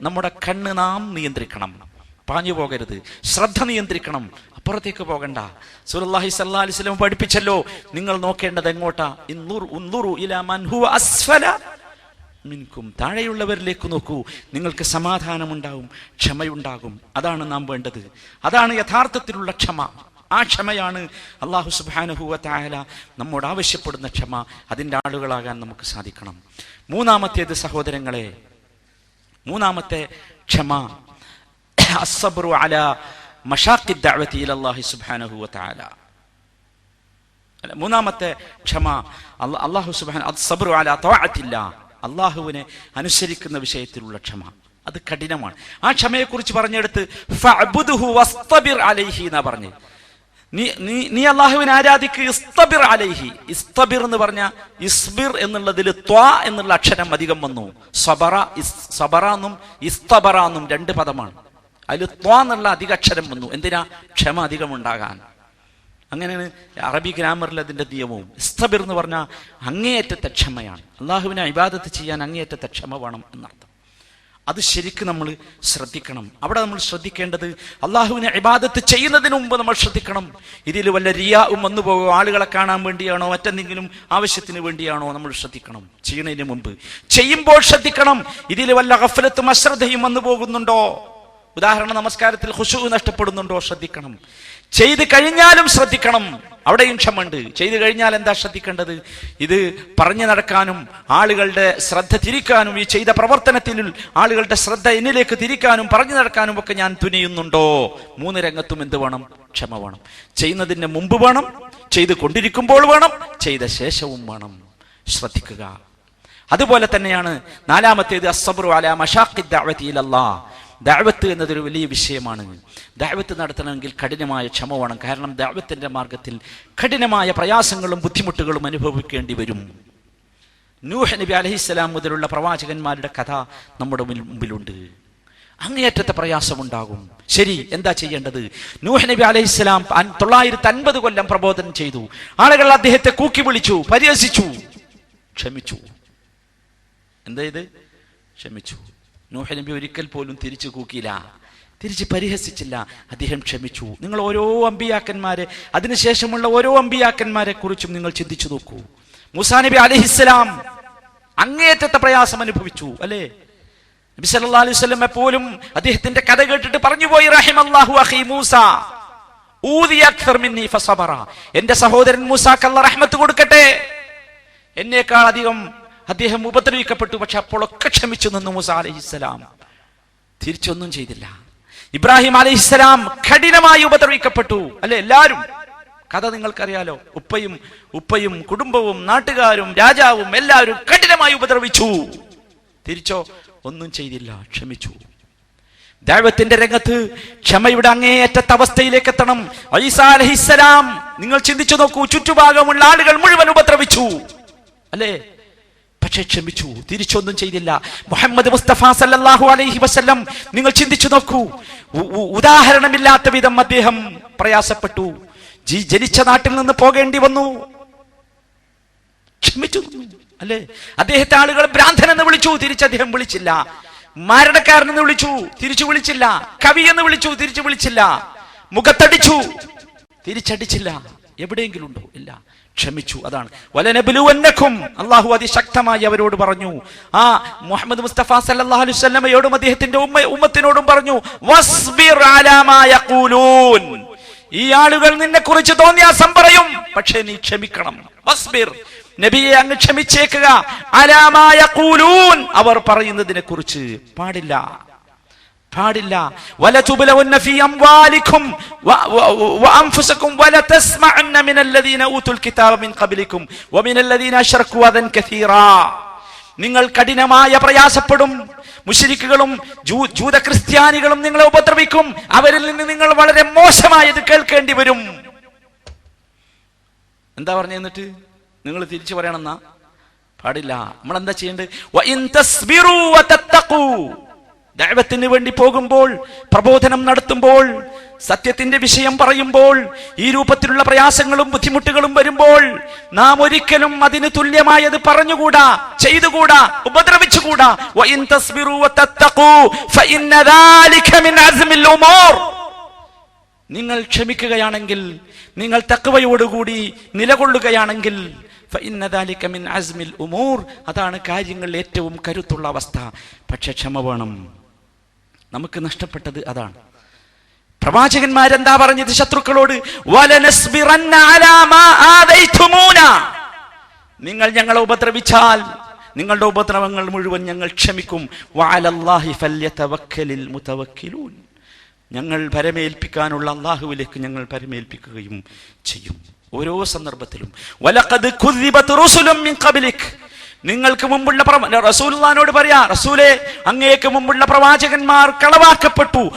നമ്മുടെ കണ്ണ് നാം നിയന്ത്രിക്കണം. പാഞ്ഞു പോകരുത്. ശ്രദ്ധ നിയന്ത്രിക്കണം. അപ്പുറത്തേക്ക് പോകണ്ട. റസൂലുള്ളാഹി സ്വല്ലല്ലാഹി അലൈഹി വസല്ലം പഠിപ്പിച്ചല്ലോ, നിങ്ങൾ നോക്കേണ്ടത് എങ്ങോട്ടാ? ഉൻദുറു ഇലാ മൻ ഹുവ അസ്ഫല മിൻകും. താഴെയുള്ളവരിലേക്ക് നോക്കൂ. നിങ്ങൾക്ക് സമാധാനമുണ്ടാവും, ക്ഷമയുണ്ടാകും. അതാണ് നാം വേണ്ടത്. അതാണ് യഥാർത്ഥത്തിലുള്ള ക്ഷമ. ആ ക്ഷമയാണ് അല്ലാഹു സുബ്ഹാനഹു വ തആല നമ്മോട് ആവശ്യപ്പെടുന്ന ക്ഷമ. അതിൻ്റെ ആളുകളാകാൻ നമുക്ക് സാധിക്കണം. മൂന്നാമത്തേത് സഹോദരങ്ങളെ, മൂന്നാമത്തെ ക്ഷമ അസ്സബ്റു അലാ മശാഖി ദഅവതി ഇലല്ലാഹി സുബ്ഹാനഹു വ തആല. മൂന്നാമത്തെ ക്ഷമ അല്ലാഹു സുബ്ഹാനഹു അസ്സബ്റു അലാ തഅഅത്തില്ലാഹ്, അല്ലാഹുവിനെ അനുസരിക്കുന്ന വിഷയത്തിലുള്ള ക്ഷമ. അത് കഠിനമാണ്. ആ ക്ഷമയെക്കുറിച്ച് പറഞ്ഞെടുത്ത് ഫഅബ്ദുഹു വസ്തബിർ അലൈഹി എന്നാ പറഞ്ഞത്. നീ അല്ലാഹുവിനെ ആരാധിക്കുക. ഇസ്തബിർ അലൈഹി. ഇസ്തബിർ എന്ന് പറഞ്ഞ ഇസ്ബിർ എന്നുള്ളതിൽ ത്വാ എന്നുള്ള അക്ഷരം അധികം വന്നു. സബറ എന്നും ഇസ്തബറ എന്നും രണ്ട് പദമാണ്. അതിൽ ത്വാ എന്നുള്ള അധിക അക്ഷരം വന്നു. എന്തിനാ? ക്ഷമ അധികം ഉണ്ടാകാൻ. അങ്ങനെയാണ് അറബി ഗ്രാമറിൽ അതിൻ്റെ നിയമവും. ഇസ്തബിർ എന്ന് പറഞ്ഞാൽ അങ്ങേയറ്റത്തെ ക്ഷമയാണ്. അള്ളാഹുവിനെ ഇബാദത്ത് ചെയ്യാൻ അങ്ങേയറ്റത്തെ ക്ഷമ വേണം എന്നർത്ഥം. അത് ശരിക്കും നമ്മൾ ശ്രദ്ധിക്കണം. അവിടെ നമ്മൾ ശ്രദ്ധിക്കേണ്ടത് അള്ളാഹുവിനെ ഇബാദത്ത് ചെയ്യുന്നതിന് മുമ്പ് നമ്മൾ ശ്രദ്ധിക്കണം. ഇതിൽ വല്ല റിയാഉം വന്നു പോകുമോ? ആളുകളെ കാണാൻ വേണ്ടിയാണോ മറ്റെന്തെങ്കിലും ആവശ്യത്തിന് വേണ്ടിയാണോ? നമ്മൾ ശ്രദ്ധിക്കണം. ചെയ്യുന്നതിന് മുമ്പ്, ചെയ്യുമ്പോൾ ശ്രദ്ധിക്കണം. ഇതിൽ വല്ല ഗഫലത്തും അശ്രദ്ധയും വന്നു പോകുന്നുണ്ടോ? ഉദാഹരണം, നമസ്കാരത്തിൽ ഖുശൂ നഷ്ടപ്പെടുന്നുണ്ടോ? ശ്രദ്ധിക്കണം. ചെയ്ത് കഴിഞ്ഞാലും ശ്രദ്ധിക്കണം. അവിടെയും ക്ഷമയുണ്ട്. ചെയ്തു കഴിഞ്ഞാൽ എന്താ ശ്രദ്ധിക്കേണ്ടത്? ഇത് പറഞ്ഞു നടക്കാനും ആളുകളുടെ ശ്രദ്ധ തിരിക്കാനും, ഈ ചെയ്ത പ്രവർത്തനത്തിൽ ആളുകളുടെ ശ്രദ്ധ എന്നിലേക്ക് തിരിക്കാനും പറഞ്ഞു നടക്കാനും ഒക്കെ ഞാൻ തുനിയുന്നുണ്ടോ? മൂന്ന് രംഗത്തും എന്ത് വേണം? ക്ഷമ വേണം. ചെയ്യുന്നതിന് മുമ്പ് വേണം, ചെയ്ത് കൊണ്ടിരിക്കുമ്പോൾ വേണം, ചെയ്ത ശേഷവും വേണം. ശ്രദ്ധിക്കുക. അതുപോലെ തന്നെയാണ് നാലാമത്തേത് അസ്സബ്റു അലാ മശാഖി ദഅവതി ഇലല്ലാഹ്. ദഅവത്ത് എന്നതൊരു വലിയ വിഷയമാണ്. ദഅവത്ത് നടത്തണമെങ്കിൽ കഠിനമായ ക്ഷമ വേണം. കാരണം ദഅവത്തിന്റെ മാർഗത്തിൽ കഠിനമായ പ്രയാസങ്ങളും ബുദ്ധിമുട്ടുകളും അനുഭവിക്കേണ്ടി വരും. നൂഹ് നബി അലൈഹിസ്സലാം മുതലുള്ള പ്രവാചകന്മാരുടെ കഥ നമ്മുടെ മുമ്പിലുണ്ട്. അങ്ങേയറ്റത്തെ പ്രയാസമുണ്ടാകും. ശരി, എന്താ ചെയ്യേണ്ടത്? നൂഹ് നബി അലൈഹിസ്സലാം 950 കൊല്ലം പ്രബോധനം ചെയ്തു. ആളുകൾ അദ്ദേഹത്തെ കൂക്കി വിളിച്ചു, പരിഹസിച്ചു. ക്ഷമിച്ചു. എന്താ ഇത്? ക്ഷമിച്ചു. നൂഹ് നബി ഒരിക്കൽ പോലും തിരിച്ചു കൂക്കിയില്ല, തിരിച്ച് പരിഹസിച്ചില്ല. അദ്ദേഹം ക്ഷമിച്ചു. നിങ്ങൾ ഓരോ അമ്പിയാക്കന്മാരെ, അതിനുശേഷമുള്ള ഓരോ അമ്പിയാക്കന്മാരെ കുറിച്ചും നിങ്ങൾ ചിന്തിച്ചു നോക്കൂ. മൂസാ നബി അലൈഹിസ്സലാം അങ്ങേയറ്റത്തെ പ്രയാസം അനുഭവിച്ചു, അല്ലേ? നബി സല്ലല്ലാഹു അലൈഹി വസല്ലം എപ്പോഴും അദ്ദേഹത്തിന്റെ കഥ കേട്ടിട്ട് പറഞ്ഞുപോയി, റഹിമല്ലാഹു അഖീ മൂസ ഊദിയ അക്തർ മിന്നി ഫസബറ. എന്റെ സഹോദരൻ മൂസാക്ക് അല്ലാഹു റഹ്മത്ത് കൊടുക്കട്ടെ, എന്നേക്കാൾ അധികം അദ്ദേഹം ഉപദ്രവിക്കപ്പെട്ടു. പക്ഷെ അപ്പോഴൊക്കെ ക്ഷമിച്ചു നിന്നു മൂസ അലൈഹിസ്സലാം. തിരിച്ചൊന്നും ചെയ്തില്ല. ഇബ്രാഹിം അലൈഹിസ്സലാം കഠിനമായി ഉപദ്രവിക്കപ്പെട്ടു, അല്ലെ? എല്ലാവരും കഥ നിങ്ങൾക്കറിയാലോ. ഉപ്പയും കുടുംബവും നാട്ടുകാരും രാജാവും എല്ലാവരും കഠിനമായി ഉപദ്രവിച്ചു. തിരിച്ചോ? ഒന്നും ചെയ്തില്ല, ക്ഷമിച്ചു. ദഅവത്തിന്റെ രംഗത്ത് ക്ഷമയുടെ അങ്ങേയറ്റത്തെ അവസ്ഥയിലേക്ക് എത്തണം. ഈസാ അലൈഹിസ്സലാം, നിങ്ങൾ ചിന്തിച്ചു നോക്കൂ, ചുറ്റുഭാഗമുള്ള ആളുകൾ മുഴുവൻ ഉപദ്രവിച്ചു, അല്ലേ? പക്ഷേ ക്ഷമിച്ചു, തിരിച്ചൊന്നും ചെയ്തില്ല. മുഹമ്മദ് മുസ്തഫ സല്ലല്ലാഹു അലൈഹി വസല്ലം, നിങ്ങൾ ചിന്തിച്ചു നോക്കൂ, ഉദാഹരണമില്ലാത്ത വിധം അദ്ദേഹം പ്രയാസപ്പെട്ടു. ജനിച്ച നാട്ടിൽ നിന്ന് പോകേണ്ടി വന്നു, ക്ഷമിച്ചു, അല്ലേ? അദ്ദേഹത്തെ ആളുകൾ ഭ്രാന്തനെന്ന് വിളിച്ചു, തിരിച്ച് അദ്ദേഹം വിളിച്ചില്ല. മരണക്കാരനെന്ന് വിളിച്ചു, തിരിച്ചു വിളിച്ചില്ല. കവി എന്ന് വിളിച്ചു, തിരിച്ചു വിളിച്ചില്ല. മുഖത്തടിച്ചു, തിരിച്ചടിച്ചില്ല. എവിടെയെങ്കിലും ഉണ്ടോ? ഇല്ല. ക്ഷമിച്ചു. അതാണ് വലനബ്ലുവന്നകും. അല്ലാഹു അതിശക്തമായി അവരോട് പറഞ്ഞു. ആ മുഹമ്മദ് മുസ്തഫ സല്ലല്ലാഹു അലൈഹി വസല്ലമയോടും അദ്ദേഹത്തിന്റെ ഉമ്മത്തിനോടും പറഞ്ഞു, വസ്ബിർ അലാ മാ യഖൂലൂൻ. ഈ ആളുകൾ നിന്നെ കുറിച്ച് തോന്നിയാസം പറയും, പക്ഷേ നീ ക്ഷമിക്കണം. വസ്ബിർ, നബിയെ അങ്ങ് ക്ഷമിച്ചേക്കുക. അലാ മാ യഖൂലൂൻ, അവർ പറയുന്നതിനെ കുറിച്ച് പാടില്ല. വലതുബ്ലവന്ന ഫീ അംവാലികും വഅൻഫുസികും വലതസ്മഅന്ന മിനല്ലദീന ഊതുൽ കിതാബ മിൻ ഖബ്ലികും വമിനല്ലദീന അശ്റകൂ അദൻ കസീറാ. നിങ്ങൾ കഠിനമായ പ്രയാസപ്പെടും. മുശ്രിക്കുകളും ജൂത ക്രിസ്ത്യാനികളും നിങ്ങളെ ഉപദ്രവിക്കും. അവരിൽ നിന്ന് നിങ്ങൾ വളരെ മോശമായത് കേൾക്കേണ്ടി വരും. എന്താ പറഞ്ഞു? എന്നിട്ട് നിങ്ങൾ തിരിച്ചു പറയണമെന്നാ? പാടില്ല. നമ്മൾ എന്താ ചെയ്യേണ്ടത്? വഇൻ തസ്ബിറൂ വതത്തഖൂ, ദഅവത്തിന് വേണ്ടി പോകുമ്പോൾ, പ്രബോധനം നടത്തുമ്പോൾ, സത്യത്തിന്റെ വിഷയം പറയുമ്പോൾ, ഈ രൂപത്തിലുള്ള പ്രയാസങ്ങളും ബുദ്ധിമുട്ടുകളും വരുമ്പോൾ നാം ഒരിക്കലും അതിന് തുല്യമായത് പറഞ്ഞുകൂടാ, ചെയ്തുകൂടാ, ഉപദ്രവിച്ചുകൂടാ. വഇൻ തസ്ബിറു വതത്തഖൂ ഫഇന്ന ദാലിക മിൻ അസ്മിൽ ഉമൂർ. നിങ്ങൾ ക്ഷമിക്കുകയാണെങ്കിൽ, നിങ്ങൾ തഖ്വയോടുകൂടി നിലകൊള്ളുകയാണെങ്കിൽ, ഫഇന്ന ദാലിക മിൻ അസ്മിൽ ഉമൂർ, അതാണ് കാര്യങ്ങളിൽ ഏറ്റവും കരുത്തുള്ള അവസ്ഥ. പക്ഷെ ക്ഷമ വേണം. നമുക്ക് നഷ്ടപ്പെട്ടത് അതാണ്. പ്രവാചകന്മാരെന്താ പറഞ്ഞത് ശത്രുക്കളോട്? വലനസ്ബിറന്ന അലാ മാ ആദൈതുമൂന. നിങ്ങൾ ഞങ്ങളെ ഉപദ്രവിച്ചാൽ നിങ്ങളുടെ ഉപദ്രവങ്ങൾ മുഴുവൻ ഞങ്ങൾ ക്ഷമിക്കും. വഅലല്ലാഹി ഫല്യതവക്കലിൽ മുതവക്കിലൂൻ. ഞങ്ങൾ പരമേൽപ്പിക്കാനുള്ള അല്ലാഹുവിലേക്ക് ഞങ്ങൾ പരമേൽപ്പിക്കുകയും ചെയ്യും. ഓരോ സന്ദർഭത്തിലും വലഖദ് കുദ്ദിബത് റുസുലും മിൻ ഖബ്ലിക്. നിങ്ങൾക്ക് മുമ്പുള്ള റസൂലുള്ളാഹിനോട് പറയാ, റസൂലേ, അങ്ങേക്ക് മുമ്പുള്ള പ്രവാചകന്മാർ കളവാക്കപ്പെട്ടു.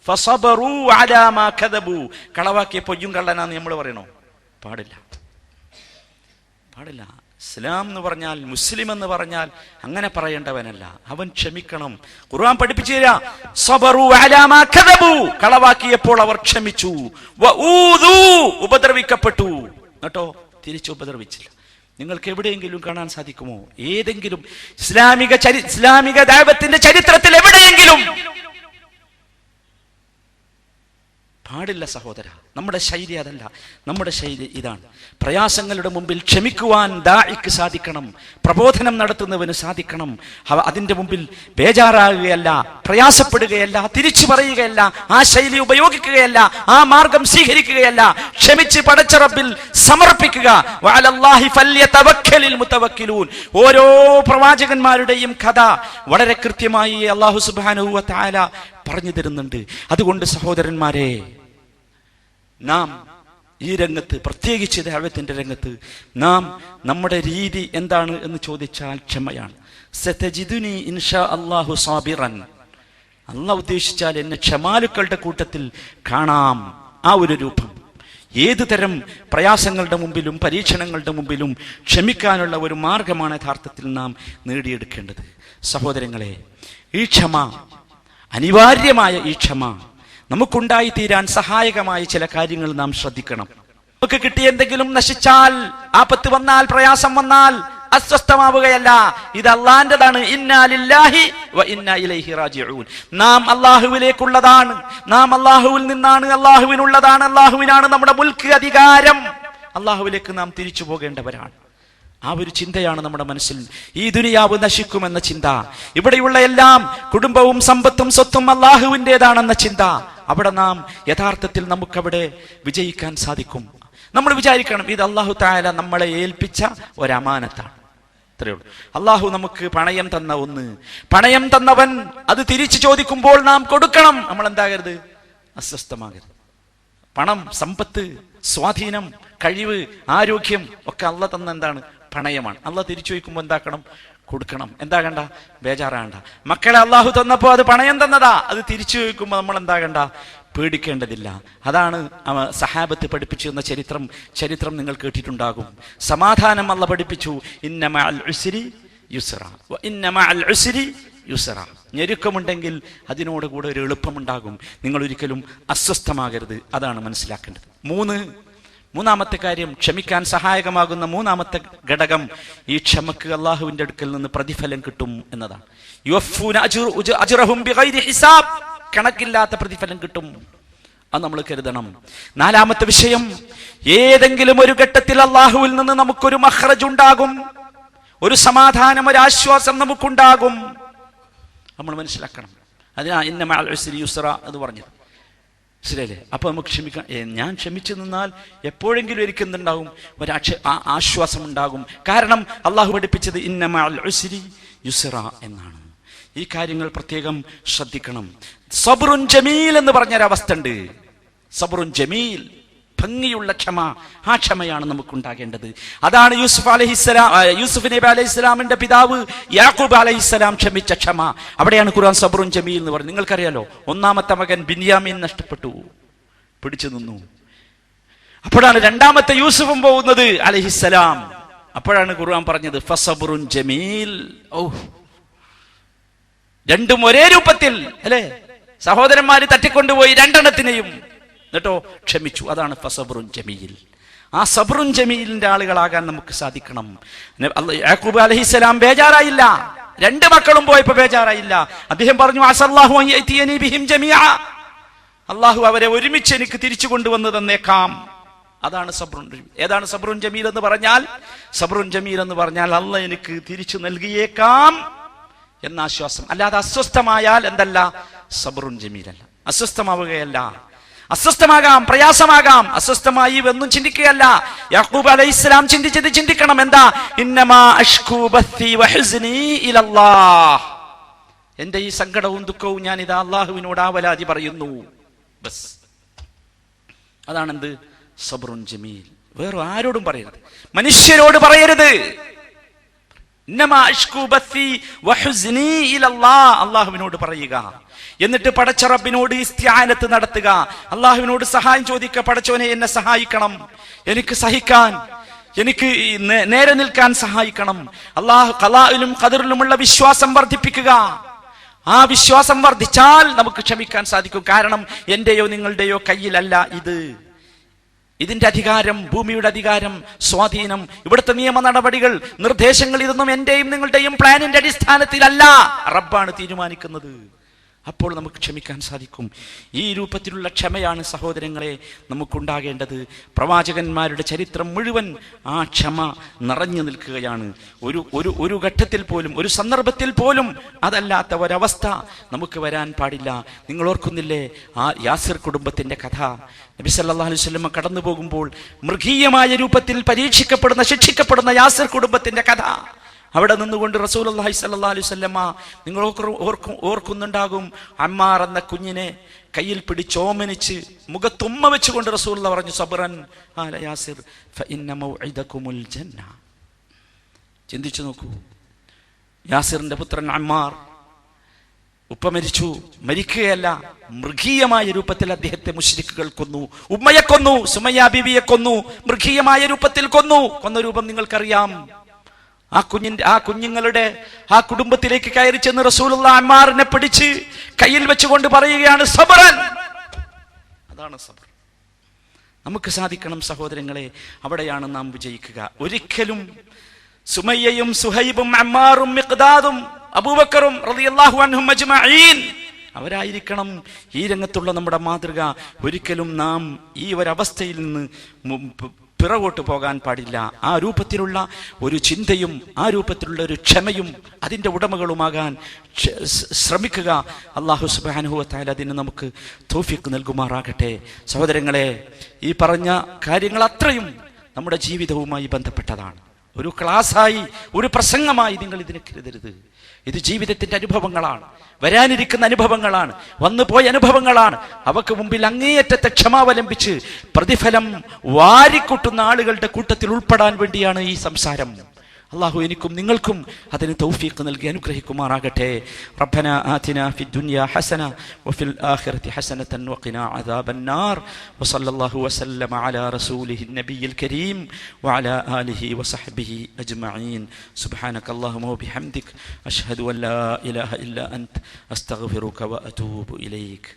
ഫസബറൂ അലാ മാ കദബൂ. കളവാക്കിയ പൊയ്യും കള്ളനാന്ന് നമ്മൾ പറയണോ? പാടില്ല. ഇസ്ലാം എന്ന് പറഞ്ഞാൽ, മുസ്ലിം എന്ന് പറഞ്ഞാൽ അങ്ങനെ പറയേണ്ടവനല്ല. അവൻ ക്ഷമിക്കണം. ഖുർആൻ പഠിപ്പിച്ചു തരാ, സബറൂ അലാ മാ കദബൂ. കളവാക്കിയപ്പോൾ അവർ ക്ഷമിച്ചു. വഊദൂ, ഉപദ്രവിക്കപ്പെട്ടു, കേട്ടോ, തിരിച്ചു ഉപദ്രവിച്ചില്ല. നിങ്ങൾക്ക് എവിടെയെങ്കിലും കാണാൻ സാധിക്കുമോ? ഏതെങ്കിലും ഇസ്ലാമിക ദഅവത്തിന്റെ ചരിത്രത്തിൽ എവിടെയെങ്കിലും? പാടില്ല സഹോദര. നമ്മുടെ ശൈലി അതല്ല. നമ്മുടെ ശൈലി ഇതാണ്. പ്രയാസങ്ങളുടെ മുമ്പിൽ ക്ഷമിക്കുവാൻ ദാഇക്ക് സാധിക്കണം, പ്രബോധനം നടത്തുന്നവന് സാധിക്കണം. അതിന്റെ മുമ്പിൽ ബേജാറാകുകയല്ല, പ്രയാസപ്പെടുകയല്ല, തിരിച്ചു പറയുകയല്ല, ആ ശൈലി ഉപയോഗിക്കുകയല്ല, ആ മാർഗം സ്വീകരിക്കുകയല്ല. ക്ഷമിച്ച് പടച്ച റബ്ബിൽ സമർപ്പിക്കുക. വഅലല്ലാഹി ഫല്യതവക്കലിൽ മുതവക്കിലൂൻ. ഓരോ പ്രവാചകന്മാരുടെയും കഥ വളരെ കൃത്യമായി അല്ലാഹു സുബ്ഹാനഹു വ തആല പറഞ്ഞു തരുന്നുണ്ട്. അതുകൊണ്ട് സഹോദരന്മാരെ, നാം ഈ രംഗത്ത്, പ്രത്യേകിച്ച് ദഅവത്തിന്റെ രംഗത്ത്, നാം നമ്മുടെ രീതി എന്താണ് എന്ന് ചോദിച്ചാൽ ക്ഷമയാണ്. സതജിദുനി ഇൻഷാ അല്ലാഹു സാബിറൻ. അല്ലാഹു ഉദ്ദേശിച്ചാൽ എന്നെ ക്ഷമാലുക്കളുടെ കൂട്ടത്തിൽ കാണാം. ആ ഒരു രൂപം. ഏതു തരം പ്രയാസങ്ങളുടെ മുമ്പിലും പരീക്ഷണങ്ങളുടെ മുമ്പിലും ക്ഷമിക്കാനുള്ള ഒരു മാർഗമാണ് യഥാർത്ഥത്തിൽ നാം നേടിയെടുക്കേണ്ടത്. സഹോദരങ്ങളെ, ഈ ക്ഷമ, അനിവാര്യമായ ഈ ക്ഷമ നമുക്കുണ്ടായി തീരാൻ സഹായകമായ ചില കാര്യങ്ങൾ നാം ശ്രദ്ധിക്കണം. നമുക്ക് കിട്ടിയ എന്തെങ്കിലും നശിച്ചാൽ, ആപത്ത് വന്നാൽ, പ്രയാസം വന്നാൽ അസ്വസ്ഥമാവുകയല്ല. ഇത് അള്ളാന്റേതാണ്. ഇന്നാ ലില്ലാഹി വ ഇന്നാ ഇലൈഹി റാജിഊൻ. നാം അള്ളാഹുവിലേക്കുള്ളതാണ്, നാം അള്ളാഹുവിൽ നിന്നാണ്, അള്ളാഹുവിനുള്ളതാണ്, അള്ളാഹുവിനാണ് നമ്മുടെ മുൽക്ക്, അധികാരം. അള്ളാഹുവിലേക്ക് നാം തിരിച്ചു പോകേണ്ടവരാണ്. ആ ഒരു ചിന്തയാണ് നമ്മുടെ മനസ്സിൽ. ഈ ദുനിയാവ് നശിക്കുമെന്ന ചിന്ത, ഇവിടെയുള്ള എല്ലാം, കുടുംബവും സമ്പത്തും സ്വത്തും അള്ളാഹുവിൻ്റെതാണെന്ന ചിന്ത, അവിടെ നാം യഥാർത്ഥത്തിൽ നമുക്കവിടെ വിജയിക്കാൻ സാധിക്കും. നമ്മൾ വിചാരിക്കണം, ഇത് അല്ലാഹു തആല നമ്മളെ ഏൽപ്പിച്ച ഒരമാനത്താണ്. അത്രയേ ഉള്ളൂ. അള്ളാഹു നമുക്ക് പണയം തന്ന ഒന്ന്, പണയം തന്നവൻ അത് തിരിച്ചു ചോദിക്കുമ്പോൾ നാം കൊടുക്കണം. നമ്മൾ എന്താകരുത്? അസ്വസ്ഥമാകരുത്. പണം, സമ്പത്ത്, സ്വാധീനം, കഴിവ്, ആരോഗ്യം ഒക്കെ അള്ളാഹ് തന്ന എന്താണ്? പണയമാണ്. അള്ളാഹ് തിരിച്ചു ചോദിക്കുമ്പോൾ എന്താക്കണം? കൊടുക്കണം. എന്താകണ്ട? ബേജാറാകണ്ട. മക്കളെ അള്ളാഹു തന്നപ്പോൾ അത് പണയം തന്നതാ, അത് തിരിച്ചു ചോദിക്കുമ്പോൾ നമ്മൾ എന്താകണ്ട? പേടിക്കേണ്ടതില്ല. അതാണ് സഹാബത്ത് പഠിപ്പിച്ചു എന്ന ചരിത്രം നിങ്ങൾ കേട്ടിട്ടുണ്ടാകും. സമാധാനം അള്ളാഹ് പഠിപ്പിച്ചു. ഇന്ന മഅൽ ഉസ്രി യുസ്റ വ ഇന്ന മഅൽ ഉസ്രി യുസ്റ. ഞെരുക്കമുണ്ടെങ്കിൽ അതിനോടുകൂടെ ഒരു എളുപ്പമുണ്ടാകും. നിങ്ങൾ ഒരിക്കലും അസ്വസ്ഥമാകരുത്. അതാണ് മനസ്സിലാക്കേണ്ടത്. മൂന്നാമത്തെ കാര്യം, ക്ഷമിക്കാൻ സഹായകമാകുന്ന മൂന്നാമത്തെ ഘടകം, ഈ ക്ഷമക്ക് അള്ളാഹുവിന്റെ അടുക്കൽ നിന്ന് പ്രതിഫലം കിട്ടും എന്നതാണ്. യുവഫൂന അജ്റഹും ബിഗൈരി ഹിസാബ്. കണക്കില്ലാത്ത പ്രതിഫലം കിട്ടും. അത് നമ്മൾ കരുതണം. നാലാമത്തെ വിഷയം, ഏതെങ്കിലും ഒരു ഘട്ടത്തിൽ അള്ളാഹുവിൽ നിന്ന് നമുക്കൊരു മഖ്റജ് ഉണ്ടാകും, ഒരു സമാധാനം, ഒരു ആശ്വാസം നമുക്കുണ്ടാകും. നമ്മൾ മനസ്സിലാക്കണം. അതിനാ ഇന്ന മഅൽ ഉസ്രി യുസ്റ എന്ന് പറഞ്ഞത്. ശരിയല്ലേ? അപ്പൊ നമുക്ക് ക്ഷമിക്കാം. ഞാൻ ക്ഷമിച്ചു നിന്നാൽ എപ്പോഴെങ്കിലും എനിക്ക് എന്തുണ്ടാകും? ആശ്വാസം ഉണ്ടാകും. കാരണം അള്ളാഹു പഠിപ്പിച്ചത് ഇന്ന മഅൽ ഉസ്രി യുസ്റ എന്നാണ്. ഈ കാര്യങ്ങൾ പ്രത്യേകം ശ്രദ്ധിക്കണം. സബ്റുൻ ജമീൽ എന്ന് പറഞ്ഞൊരവസ്ഥ ഉണ്ട്. സബ്റുൻ ജമീൽ, ഭംഗിയുള്ള ക്ഷമ. ആ ക്ഷമയാണ് നമുക്കുണ്ടാകേണ്ടത്. അതാണ് യൂസുഫ് നബി അലൈഹിസ്സലാമിന്റെ പിതാവ് യാക്കൂബ് അലൈഹിസ്സലാം ക്ഷമിച്ച ക്ഷമ. അവിടെയാണ് ഖുർആൻ സബ്റുൻ ജമീൽ എന്ന് പറയുന്നത്. നിങ്ങൾക്കറിയാലോ, ഒന്നാമത്തെ മകൻ ബിന്യാമീൻ നഷ്ടപ്പെട്ടു, പിടിച്ചു നിന്നു. അപ്പോഴാണ് രണ്ടാമത്തെ യൂസുഫും പോകുന്നത് അലൈഹിസ്സലാം. അപ്പോഴാണ് ഖുർആൻ പറഞ്ഞത് ഫസബ്റുൻ ജമീൽ. രണ്ടും ഒരേ രൂപത്തിൽ അല്ലേ, സഹോദരന്മാര് തട്ടിക്കൊണ്ടുപോയി രണ്ടെണ്ണത്തിനെയും, എന്നിട്ടോ ക്ഷമിച്ചു. അതാണ് ഫസബ്റുൻ ജമീൽ. ആ സബ്റുൻ ജമീലിന്റെ ആളുകളാകാൻ നമുക്ക് സാധിക്കണം. യാക്കൂബ് അലൈഹിസ്സലാം ബേജാറായില്ല, രണ്ട് മക്കളും പോയപ്പോ ബേജാറായില്ല. അദ്ദേഹം പറഞ്ഞു അസല്ലാഹു അൻ യഅതിയനി ബിഹിം ജമീഅ, അള്ളാഹു അവരെ ഒരുമിച്ച് എനിക്ക് തിരിച്ചു കൊണ്ടുവന്ന് തന്നേക്കാം. അതാണ് സബ്റുൻ. ഏതാണ് സബ്റുൻ ജമീൽ എന്ന് പറഞ്ഞാൽ? സബ്റുൻ ജമീൽ എന്ന് പറഞ്ഞാൽ അള്ളാഹ് എനിക്ക് തിരിച്ചു നൽകിയേക്കാം എന്ന ആശ്വാസം. അല്ലാതെ അസ്വസ്ഥമായാൽ എന്തല്ല, സബ്റുൻ ജമീലല്ല. അസ്വസ്ഥമാവുകയല്ല, അസ്വസ്ഥമാകാം, പ്രയാസമാകാം, അസ്വസ്ഥമായി എന്നും ചിന്തിക്കുകയല്ല. യാക്കൂബ് അലൈഹിസ്സലാം ചിന്തിച്ചത് ചിന്തിക്കണം. എന്താ? ഇന്നമാ അഷ്കൂ ബത്തി വഹസ്നി ഇലല്ലാഹ്, എന്റെ ഈ സങ്കടവും ദുഃഖവും ഞാൻ ഇതാ അള്ളാഹുവിനോട് ആവലാതി പറയുന്നു. ബസ്, അതാണെന്ത്? സബ്റുൻ ജമീൽ. വേറെ ആരോടും പറയരുത്, മനുഷ്യരോട് പറയരുത്. ഇന്നമാ അഷ്കൂ ബത്തി വഹസ്നി ഇലല്ലാഹ്, അള്ളാഹുവിനോട് പറയുക. എന്നിട്ട് പടച്ച റബ്ബിനോട് ഇസ്തിആനത്ത് നടത്തുക, അള്ളാഹുവിനോട് സഹായം ചോദിക്കുക. പടച്ചോനെ എന്നെ സഹായിക്കണം, എനിക്ക് സഹിക്കാൻ, എനിക്ക് നേരെ നിൽക്കാൻ സഹായിക്കണം. അള്ളാഹു ഖലാഇലും ഖദറിലുമുള്ള വിശ്വാസം വർദ്ധിപ്പിക്കുക. ആ വിശ്വാസം വർദ്ധിച്ചാൽ നമുക്ക് ക്ഷമിക്കാൻ സാധിക്കും. കാരണം എന്റെയോ നിങ്ങളുടെയോ കയ്യിലല്ല ഇത്. ഇതിന്റെ അധികാരം, ഭൂമിയുടെ അധികാരം, സ്വാധീനം, ഇവിടുത്തെ നിയമ നടപടികൾ, നിർദ്ദേശങ്ങൾ, ഇതൊന്നും എന്റെയും നിങ്ങളുടെയും പ്ലാനിന്റെ അടിസ്ഥാനത്തിലല്ല, റബ്ബാണ് തീരുമാനിക്കുന്നത്. അപ്പോൾ നമുക്ക് ക്ഷമിക്കാൻ സാധിക്കും. ഈ രൂപത്തിലുള്ള ക്ഷമയാണ് സഹോദരങ്ങളെ നമുക്കുണ്ടാകേണ്ടത്. പ്രവാചകന്മാരുടെ ചരിത്രം മുഴുവൻ ആ ക്ഷമ നിറഞ്ഞു നിൽക്കുകയാണ്. ഒരു ഘട്ടത്തിൽ പോലും, ഒരു സന്ദർഭത്തിൽ പോലും അതല്ലാത്ത ഒരവസ്ഥ നമുക്ക് വരാൻ പാടില്ല. നിങ്ങൾ ഓർക്കുന്നില്ലേ ആ യാസിർ കുടുംബത്തിന്റെ കഥ? നബി സല്ലല്ലാഹു അലൈഹി വസല്ലം കടന്നു പോകുമ്പോൾ മൃഗീയമായ രൂപത്തിൽ പരീക്ഷിക്കപ്പെടുന്ന, ശിക്ഷിക്കപ്പെടുന്ന യാസിർ കുടുംബത്തിന്റെ കഥ. അവിടെ നിന്നുകൊണ്ട് റസൂലുള്ളാഹി സ്വല്ലല്ലാഹു അലൈഹി വസല്ലമ, നിങ്ങൾ ഓർക്കുന്നുണ്ടാകും, അമ്മാർ എന്ന കുഞ്ഞിനെ കയ്യിൽ പിടിച്ചോമനിച്ച് മുഖത്തുമ്മ വെച്ചുകൊണ്ട് റസൂലുള്ളാഹി പറഞ്ഞു, സബ്റൻ ആല യാസിർ ഫഇന്ന മൗഇദകുമുൽ ജന്ന. ചിന്തിച്ചു നോക്കൂ, യാസിറിന്റെ പുത്രൻ അമ്മാർ ഉപ്പ മരിച്ചു, മരിക്കുകയല്ല, മൃഗീയമായ രൂപത്തിൽ അദ്ദേഹത്തെ മുശ്രിക്കുകൾ കൊന്നു. ഉമ്മയെ കൊന്നു, സുമയ്യ ബീവിയെ കൊന്നു, മൃഗീയമായ രൂപത്തിൽ കൊന്നു. കൊന്ന രൂപം നിങ്ങൾക്കറിയാം. ആ കുഞ്ഞുങ്ങളുടെ ആ കുടുംബത്തിലേക്ക് കയറി ചെന്ന് റസൂലുള്ളാഹി അമ്മാറിനെ പിടിച്ച് കയ്യിൽ വെച്ചുകൊണ്ട് പറയുകയാണ്, സബ്റൻ. അതാണ് സബ്ർ. നമുക്ക് സാധിക്കണം സഹോദരങ്ങളെ, അവിടെയാണ് നാം വിജയിക്കുക. ഒരിക്കലും സുമയ്യയും സുഹൈബും അമ്മാറും മിഖ്ദാദും അബൂബക്കറും റളിയല്ലാഹു അൻഹും അജ്മഈൻ, അവരായിരിക്കണം ഈ രംഗത്തുള്ള നമ്മുടെ മാതൃക. ഒരിക്കലും നാം ഈ ഒരവസ്ഥയിൽ നിന്ന് പിറകോട്ട് പോകാൻ പാടില്ല. ആ രൂപത്തിലുള്ള ഒരു ചിന്തയും ആ രൂപത്തിലുള്ള ഒരു ക്ഷമയും അതിൻ്റെ ഉടമകളുമാകാൻ ശ്രമിക്കുക. അല്ലാഹു സുബ്ഹാനഹു വ തആല അതിന് നമുക്ക് തൗഫീഖ് നൽകുമാറാകട്ടെ. സഹോദരങ്ങളെ, ഈ പറഞ്ഞ കാര്യങ്ങൾ അത്രയും നമ്മുടെ ജീവിതവുമായി ബന്ധപ്പെട്ടതാണ്. ഒരു ക്ലാസ്സായി, ഒരു പ്രസംഗമായി നിങ്ങൾ ഇതിനെ കരുതരുത്. ഇത് ജീവിതത്തിന്റെ അനുഭവങ്ങളാണ്, വരാനിരിക്കുന്ന അനുഭവങ്ങളാണ്, വന്നുപോയ അനുഭവങ്ങളാണ്. അവക്ക് മുമ്പിൽ അങ്ങേയറ്റത്തെ ക്ഷമാവലംബിച്ച് പ്രതിഫലം വാരിക്കൂട്ടുന്ന ആളുകളുടെ കൂട്ടത്തിൽ ഉൾപ്പെടാൻ വേണ്ടിയാണ് ഈ സംസാരം. അല്ലാഹു എനിക്കും നിങ്ങൾക്കും അതിന് തൗഫീഖ് നൽകി അനുഗ്രഹിക്കുമാറാകട്ടെ. റബ്ബനാ ആതിനാ ഫിദ്ദുനിയാ ഹസന വഫിൽ ആഖിറതി ഹസനതൻ വഖിനാ അദാബന്നാർ. വസല്ലല്ലാഹു വസല്ലമ അലാ റസൂലിഹിൻ നബിയിൽ കരീം വഅലാ ആലിഹി വസഹ്ബിഹി അജ്മഈൻ. സുബ്ഹാനകല്ലാഹുമ്മ വബിഹംദിക അഷ്ഹദു അൻ ലാ ഇലാഹ ഇല്ലാ അൻത അസ്തഗ്ഫിറുക വഅതൂബു ഇലൈക്.